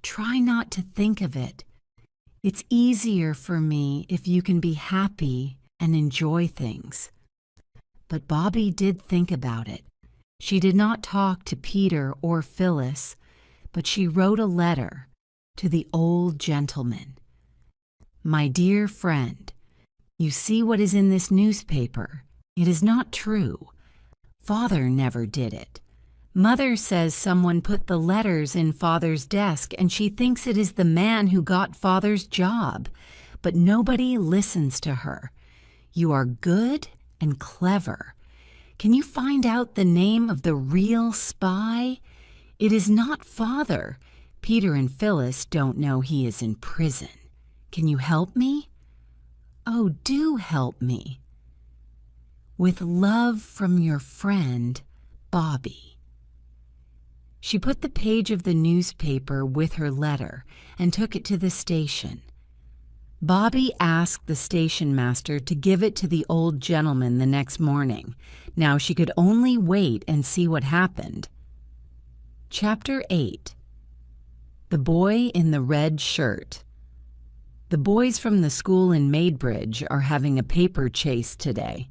Try not to think of it. It's easier for me if you can be happy and enjoy things. But Bobby did think about it. She did not talk to Peter or Phyllis, but she wrote a letter to the old gentleman. My dear friend, you see what is in this newspaper. It is not true. Father never did it. Mother says someone put the letters in Father's desk and she thinks it is the man who got Father's job, but nobody listens to her. You are good and clever. Can you find out the name of the real spy? It is not Father. Peter and Phyllis don't know he is in prison. Can you help me? Oh, do help me. With love from your friend, Bobby. She put the page of the newspaper with her letter and took it to the station. Bobby asked the station master to give it to the old gentleman the next morning. Now she could only wait and see what happened. Chapter 8. The Boy in the Red Shirt. The boys from the school in Maidbridge are having a paper chase today,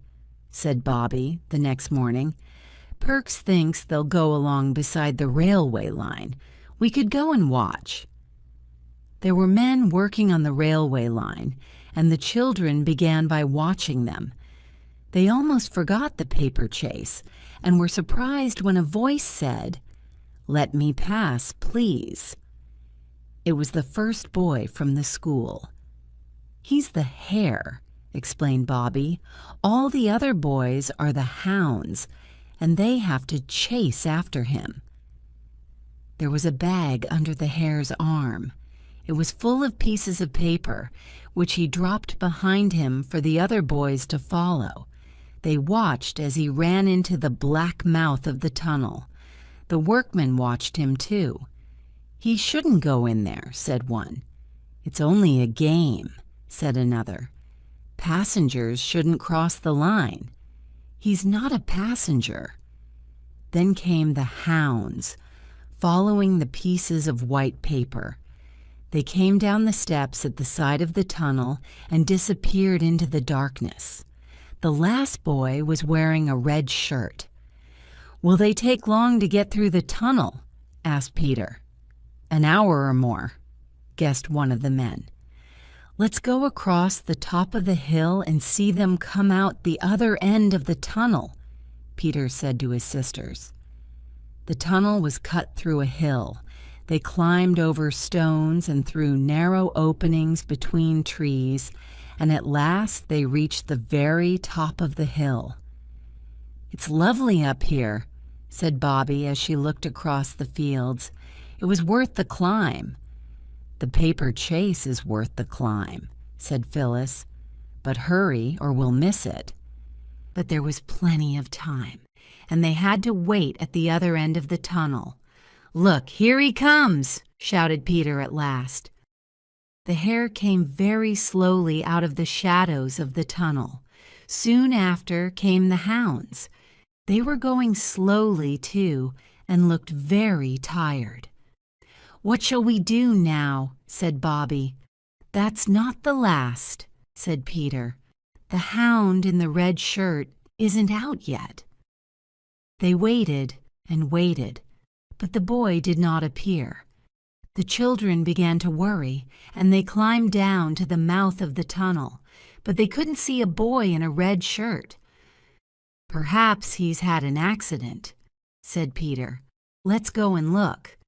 said Bobby the next morning. Perks thinks they'll go along beside the railway line. We could go and watch. There were men working on the railway line, and the children began by watching them. They almost forgot the paper chase, and were surprised when a voice said, "Let me pass, please." It was the first boy from the school. He's the hare, explained Bobby. All the other boys are the hounds, and they have to chase after him. There was a bag under the hare's arm. It was full of pieces of paper, which he dropped behind him for the other boys to follow. They watched as he ran into the black mouth of the tunnel. The workmen watched him too. He shouldn't go in there, said one. It's only a game, said another. Passengers shouldn't cross the line. He's not a passenger. Then came the hounds, following the pieces of white paper. They came down the steps at the side of the tunnel and disappeared into the darkness. The last boy was wearing a red shirt. Will they take long to get through the tunnel? Asked Peter. An hour or more, guessed one of the men. Let's go across the top of the hill and see them come out the other end of the tunnel, Peter said to his sisters. The tunnel was cut through a hill. They climbed over stones and through narrow openings between trees, and at last they reached the very top of the hill. It's lovely up here, said Bobby as she looked across the fields. It was worth the climb. The paper chase is worth the climb, said Phyllis. But hurry or we'll miss it. But there was plenty of time, and they had to wait at the other end of the tunnel. Look, here he comes, shouted Peter at last. The hare came very slowly out of the shadows of the tunnel. Soon after came the hounds. They were going slowly, too, and looked very tired. What shall we do now? Said Bobby. That's not the last, said Peter. The hound in the red shirt isn't out yet. They waited and waited, but the boy did not appear. The children began to worry, and they climbed down to the mouth of the tunnel, but they couldn't see a boy in a red shirt. Perhaps he's had an accident, said Peter. Let's go and look.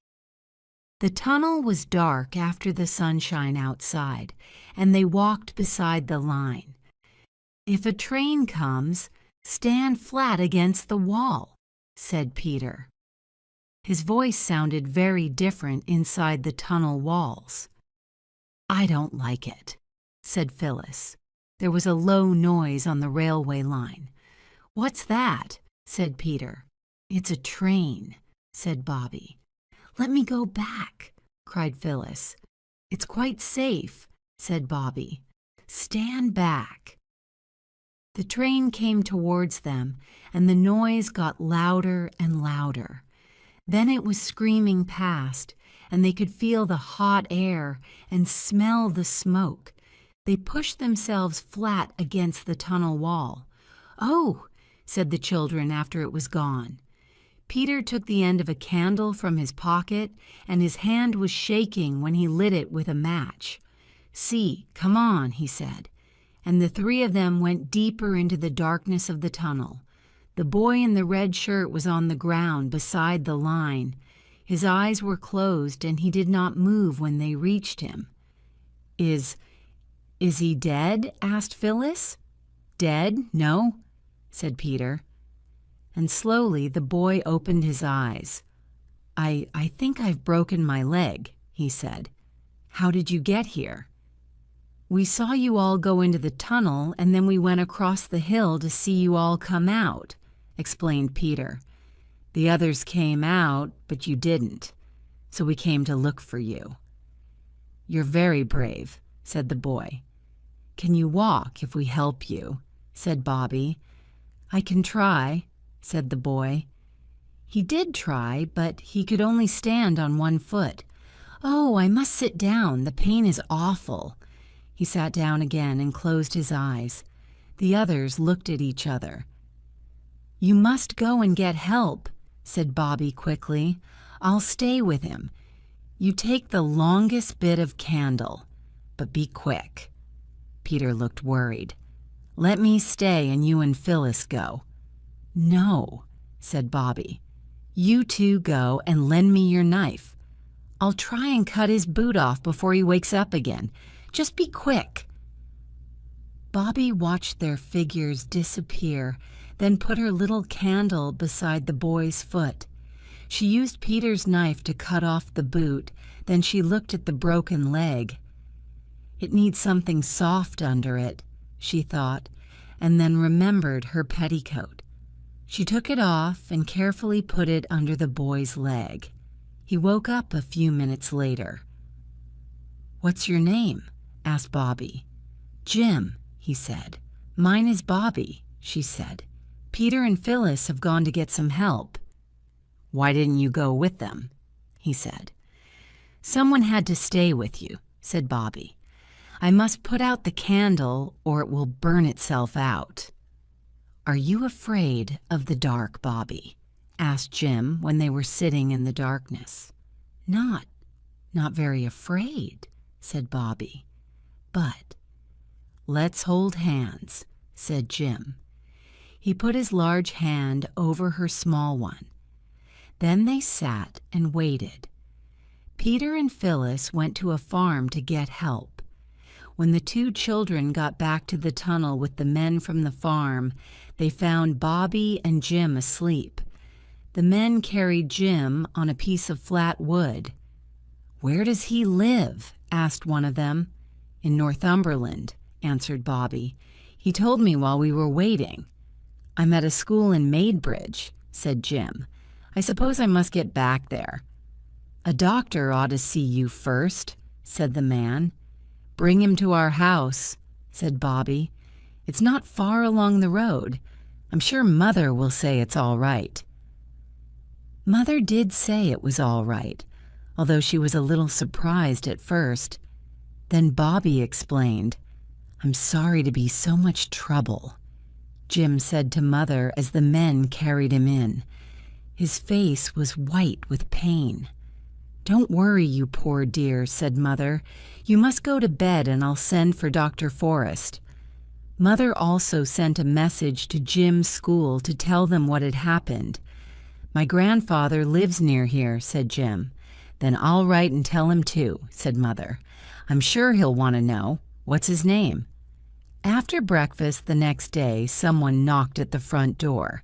The tunnel was dark after the sunshine outside, and they walked beside the line. If a train comes, stand flat against the wall, said Peter. His voice sounded very different inside the tunnel walls. I don't like it, said Phyllis. There was a low noise on the railway line. What's that? Said Peter. It's a train, said Bobby. Let me go back, cried Phyllis. It's quite safe, said Bobby. Stand back, The train came towards them, and the noise got louder and louder. Then it was screaming past, and they could feel the hot air and smell the smoke. They pushed themselves flat against the tunnel wall. "Oh," said the children after it was gone. Peter took the end of a candle from his pocket, and his hand was shaking when he lit it with a match. "See, come on," he said. And the three of them went deeper into the darkness of the tunnel. The boy in the red shirt was on the ground beside the line. His eyes were closed, and he did not move when they reached him. Is he dead?" asked Phyllis. "Dead? No," said Peter. And slowly the boy opened his eyes. I think I've broken my leg," he said. "How did you get here?" "We saw you all go into the tunnel, and then we went across the hill to see you all come out," explained Peter. "The others came out, but you didn't, so we came to look for you." "You're very brave," said the boy. "Can you walk if we help you?" said Bobby. "I can try," said the boy. He did try, but he could only stand on one foot. "Oh, I must sit down. The pain is awful." He sat down again and closed his eyes. The others looked at each other. "You must go and get help," said Bobby quickly. "I'll stay with him. You take the longest bit of candle, but be quick." Peter looked worried. "Let me stay and you and Phyllis go." "No," said Bobby. "You two go and lend me your knife. I'll try and cut his boot off before he wakes up again. Just be quick." Bobby watched their figures disappear, then put her little candle beside the boy's foot. She used Peter's knife to cut off the boot, then she looked at the broken leg. "It needs something soft under it," she thought, and then remembered her petticoat. She took it off and carefully put it under the boy's leg. He woke up a few minutes later. "What's your name?" asked Bobby. "Jim," he said. "Mine is Bobby," she said. "Peter and Phyllis have gone to get some help." "Why didn't you go with them?" he said. "Someone had to stay with you," said Bobby. "I must put out the candle or it will burn itself out." "Are you afraid of the dark, Bobby?" asked Jim when they were sitting in the darkness. Not very afraid," said Bobby. "But—" "Let's hold hands," said Jim. He put his large hand over her small one. Then they sat and waited. Peter and Phyllis went to a farm to get help. When the two children got back to the tunnel with the men from the farm, they found Bobby and Jim asleep. The men carried Jim on a piece of flat wood. "Where does he live?" asked one of them. "In Northumberland," answered Bobby. "He told me while we were waiting." "I'm at a school in Maidbridge," said Jim. "I suppose I must get back there." "A doctor ought to see you first," said the man. "Bring him to our house," said Bobby. "It's not far along the road. I'm sure Mother will say it's all right." Mother did say it was all right, although she was a little surprised at first. Then Bobby explained, "I'm sorry to be so much trouble," Jim said to Mother as the men carried him in. His face was white with pain. "Don't worry, you poor dear," said Mother. "You must go to bed and I'll send for Dr. Forrest." Mother also sent a message to Jim's school to tell them what had happened. "My grandfather lives near here," said Jim. "Then I'll write and tell him too," said Mother. "I'm sure he'll want to know. What's his name?" After breakfast the next day, someone knocked at the front door.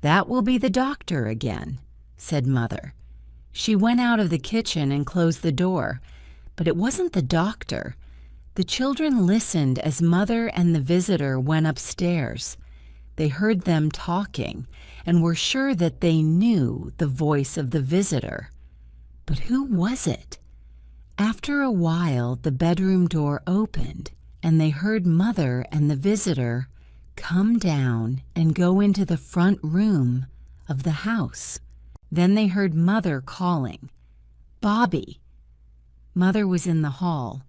"That will be the doctor again," said Mother. She went out of the kitchen and closed the door, but it wasn't the doctor. The children listened as Mother and the visitor went upstairs. They heard them talking and were sure that they knew the voice of the visitor. But who was it? After a while, the bedroom door opened, and they heard Mother and the visitor come down and go into the front room of the house. Then they heard Mother calling, "Bobby!" Mother was in the hall.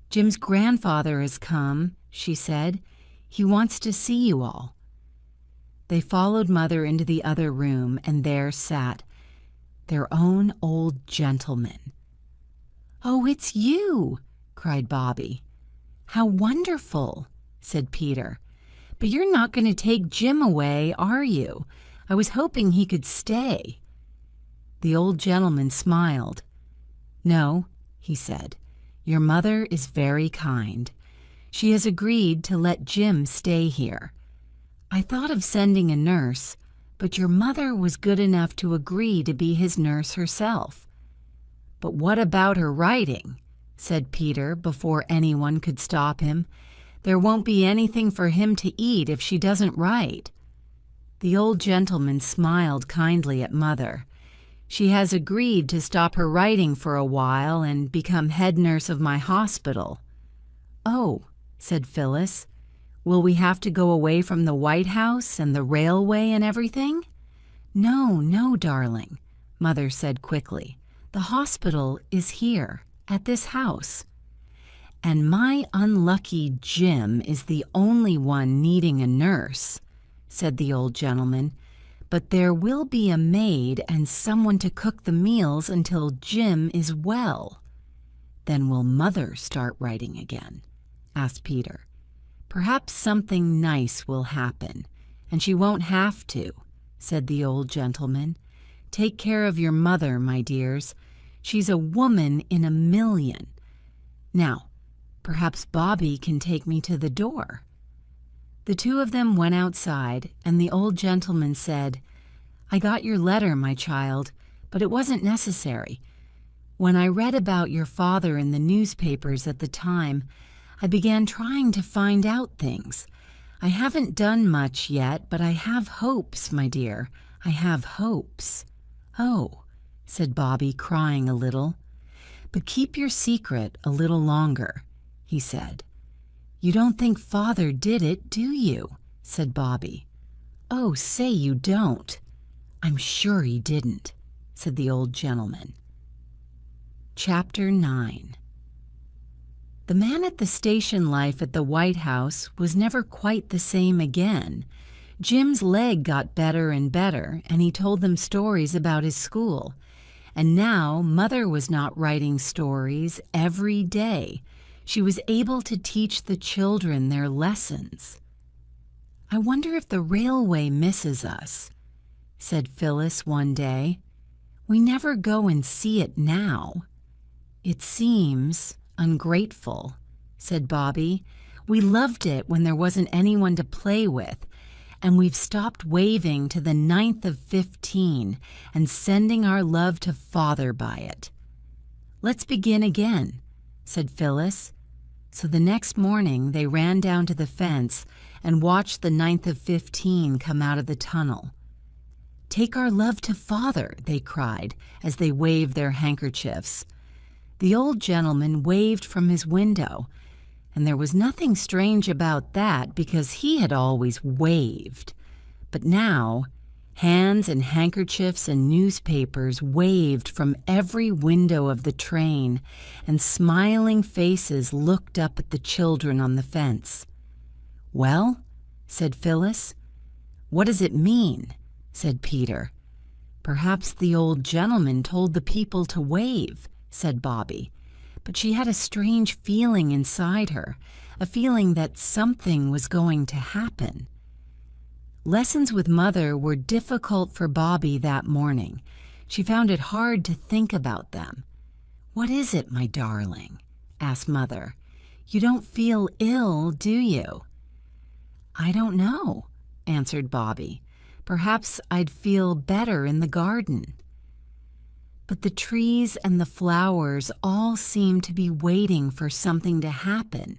"Jim's grandfather has come," she said. "He wants to see you all." They followed Mother into the other room, and there sat their own old gentleman. "Oh, it's you!" cried Bobby. "How wonderful!" said Peter. "But you're not going to take Jim away, are you? I was hoping he could stay." The old gentleman smiled. "No," he said. "Your mother is very kind. She has agreed to let Jim stay here. I thought of sending a nurse, but your mother was good enough to agree to be his nurse herself." "But what about her writing?" said Peter before anyone could stop him. "There won't be anything for him to eat if she doesn't write." The old gentleman smiled kindly at Mother. "She has agreed to stop her writing for a while and become head nurse of my hospital." "Oh," said Phyllis, "will we have to go away from the White House and the railway and everything?" "No, no, darling," Mother said quickly. "The hospital is here, at this house. And my unlucky Jim is the only one needing a nurse," said the old gentleman. "But there will be a maid and someone to cook the meals until Jim is well." "Then will Mother start writing again?" asked Peter. "Perhaps something nice will happen, and she won't have to," said the old gentleman. "Take care of your mother, my dears. She's a woman in a million. Now, perhaps Bobby can take me to the door." The two of them went outside, and the old gentleman said, "I got your letter, my child, but it wasn't necessary. When I read about your father in the newspapers at the time, I began trying to find out things. I haven't done much yet, but I have hopes, my dear. I have hopes." "Oh," said Bobby, crying a little. "But keep your secret a little longer," he said. "You don't think Father did it, do you?" said Bobby. "Oh, say you don't." "I'm sure he didn't," said the old gentleman. Chapter 9. The man at the station life at the White House was never quite the same again. Jim's leg got better and better, and he told them stories about his school. And now Mother was not writing stories every day. She was able to teach the children their lessons. "I wonder if the railway misses us," said Phyllis one day. "We never go and see it now." "It seems ungrateful," said Bobby. "We loved it when there wasn't anyone to play with, and we've stopped waving to the 9th of 15 and sending our love to Father by it." "Let's begin again," said Phyllis. So the next morning they ran down to the fence and watched the 9th of 15 come out of the tunnel. "Take our love to Father," they cried as they waved their handkerchiefs. The old gentleman waved from his window, and there was nothing strange about that because he had always waved. But now, hands and handkerchiefs and newspapers waved from every window of the train, and smiling faces looked up at the children on the fence. "Well," said Phyllis. "What does it mean?" said Peter. "Perhaps the old gentleman told the people to wave," said Bobby. But she had a strange feeling inside her, a feeling that something was going to happen. Lessons with Mother were difficult for Bobby that morning. She found it hard to think about them. "What is it, my darling?" asked Mother. "You don't feel ill, do you?" "I don't know," answered Bobby. "Perhaps I'd feel better in the garden." But the trees and the flowers all seemed to be waiting for something to happen.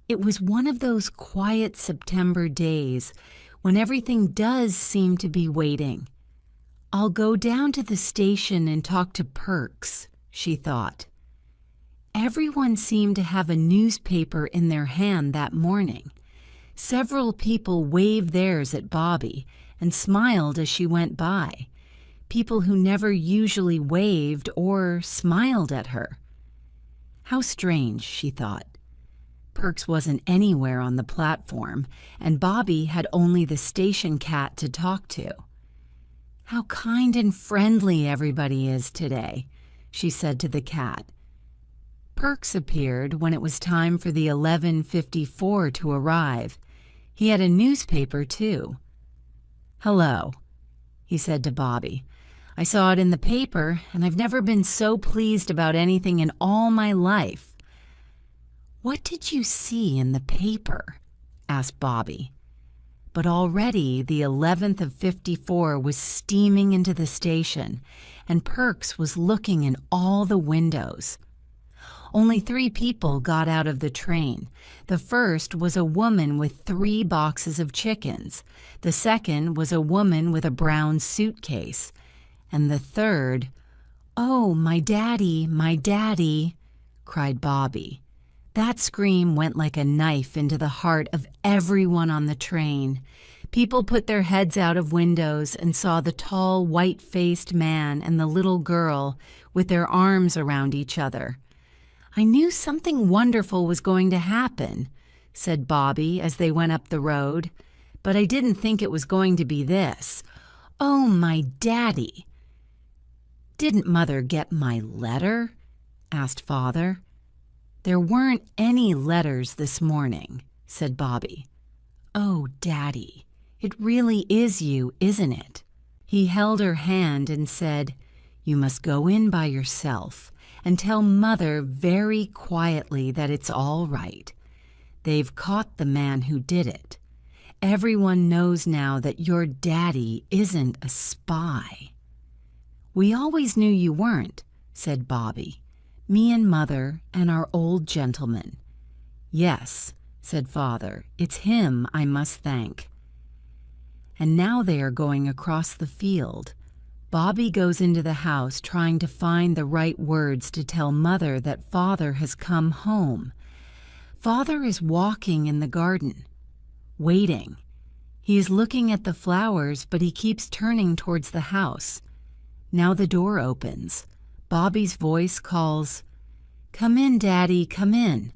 It was one of those quiet September days when everything does seem to be waiting. "I'll go down to the station and talk to Perks," she thought. Everyone seemed to have a newspaper in their hand that morning. Several people waved theirs at Bobby and smiled as she went by, people who never usually waved or smiled at her. How strange, she thought. Perks wasn't anywhere on the platform, and Bobby had only the station cat to talk to. How kind and friendly everybody is today, she said to the cat. Perks appeared when it was time for the 11:54 to arrive. He had a newspaper, too. "Hello," he said to Bobby. "I saw it in the paper, and I've never been so pleased about anything in all my life." "What did you see in the paper?" asked Bobby. But already the 11th of 54 was steaming into the station, and Perks was looking in all the windows. Only 3 people got out of the train. The first was a woman with 3 boxes of chickens. The second was a woman with a brown suitcase. And the third, "Oh, my daddy," cried Bobby. That scream went like a knife into the heart of everyone on the train. People put their heads out of windows and saw the tall, white-faced man and the little girl with their arms around each other. "I knew something wonderful was going to happen," said Bobby as they went up the road, "but I didn't think it was going to be this. Oh, my daddy!" "Didn't Mother get my letter?" asked Father. "There weren't any letters this morning," said Bobby. "Oh, Daddy, it really is you, isn't it?" He held her hand and said, "You must go in by yourself and tell Mother very quietly that it's all right. They've caught the man who did it. Everyone knows now that your daddy isn't a spy." "We always knew you weren't," said Bobby. "Me and Mother and our old gentleman." "Yes," said Father, "it's him I must thank." And now they are going across the field. Bobby goes into the house trying to find the right words to tell Mother that Father has come home. Father is walking in the garden, waiting. He is looking at the flowers, but he keeps turning towards the house. Now the door opens. Bobby's voice calls, "Come in, Daddy, come in."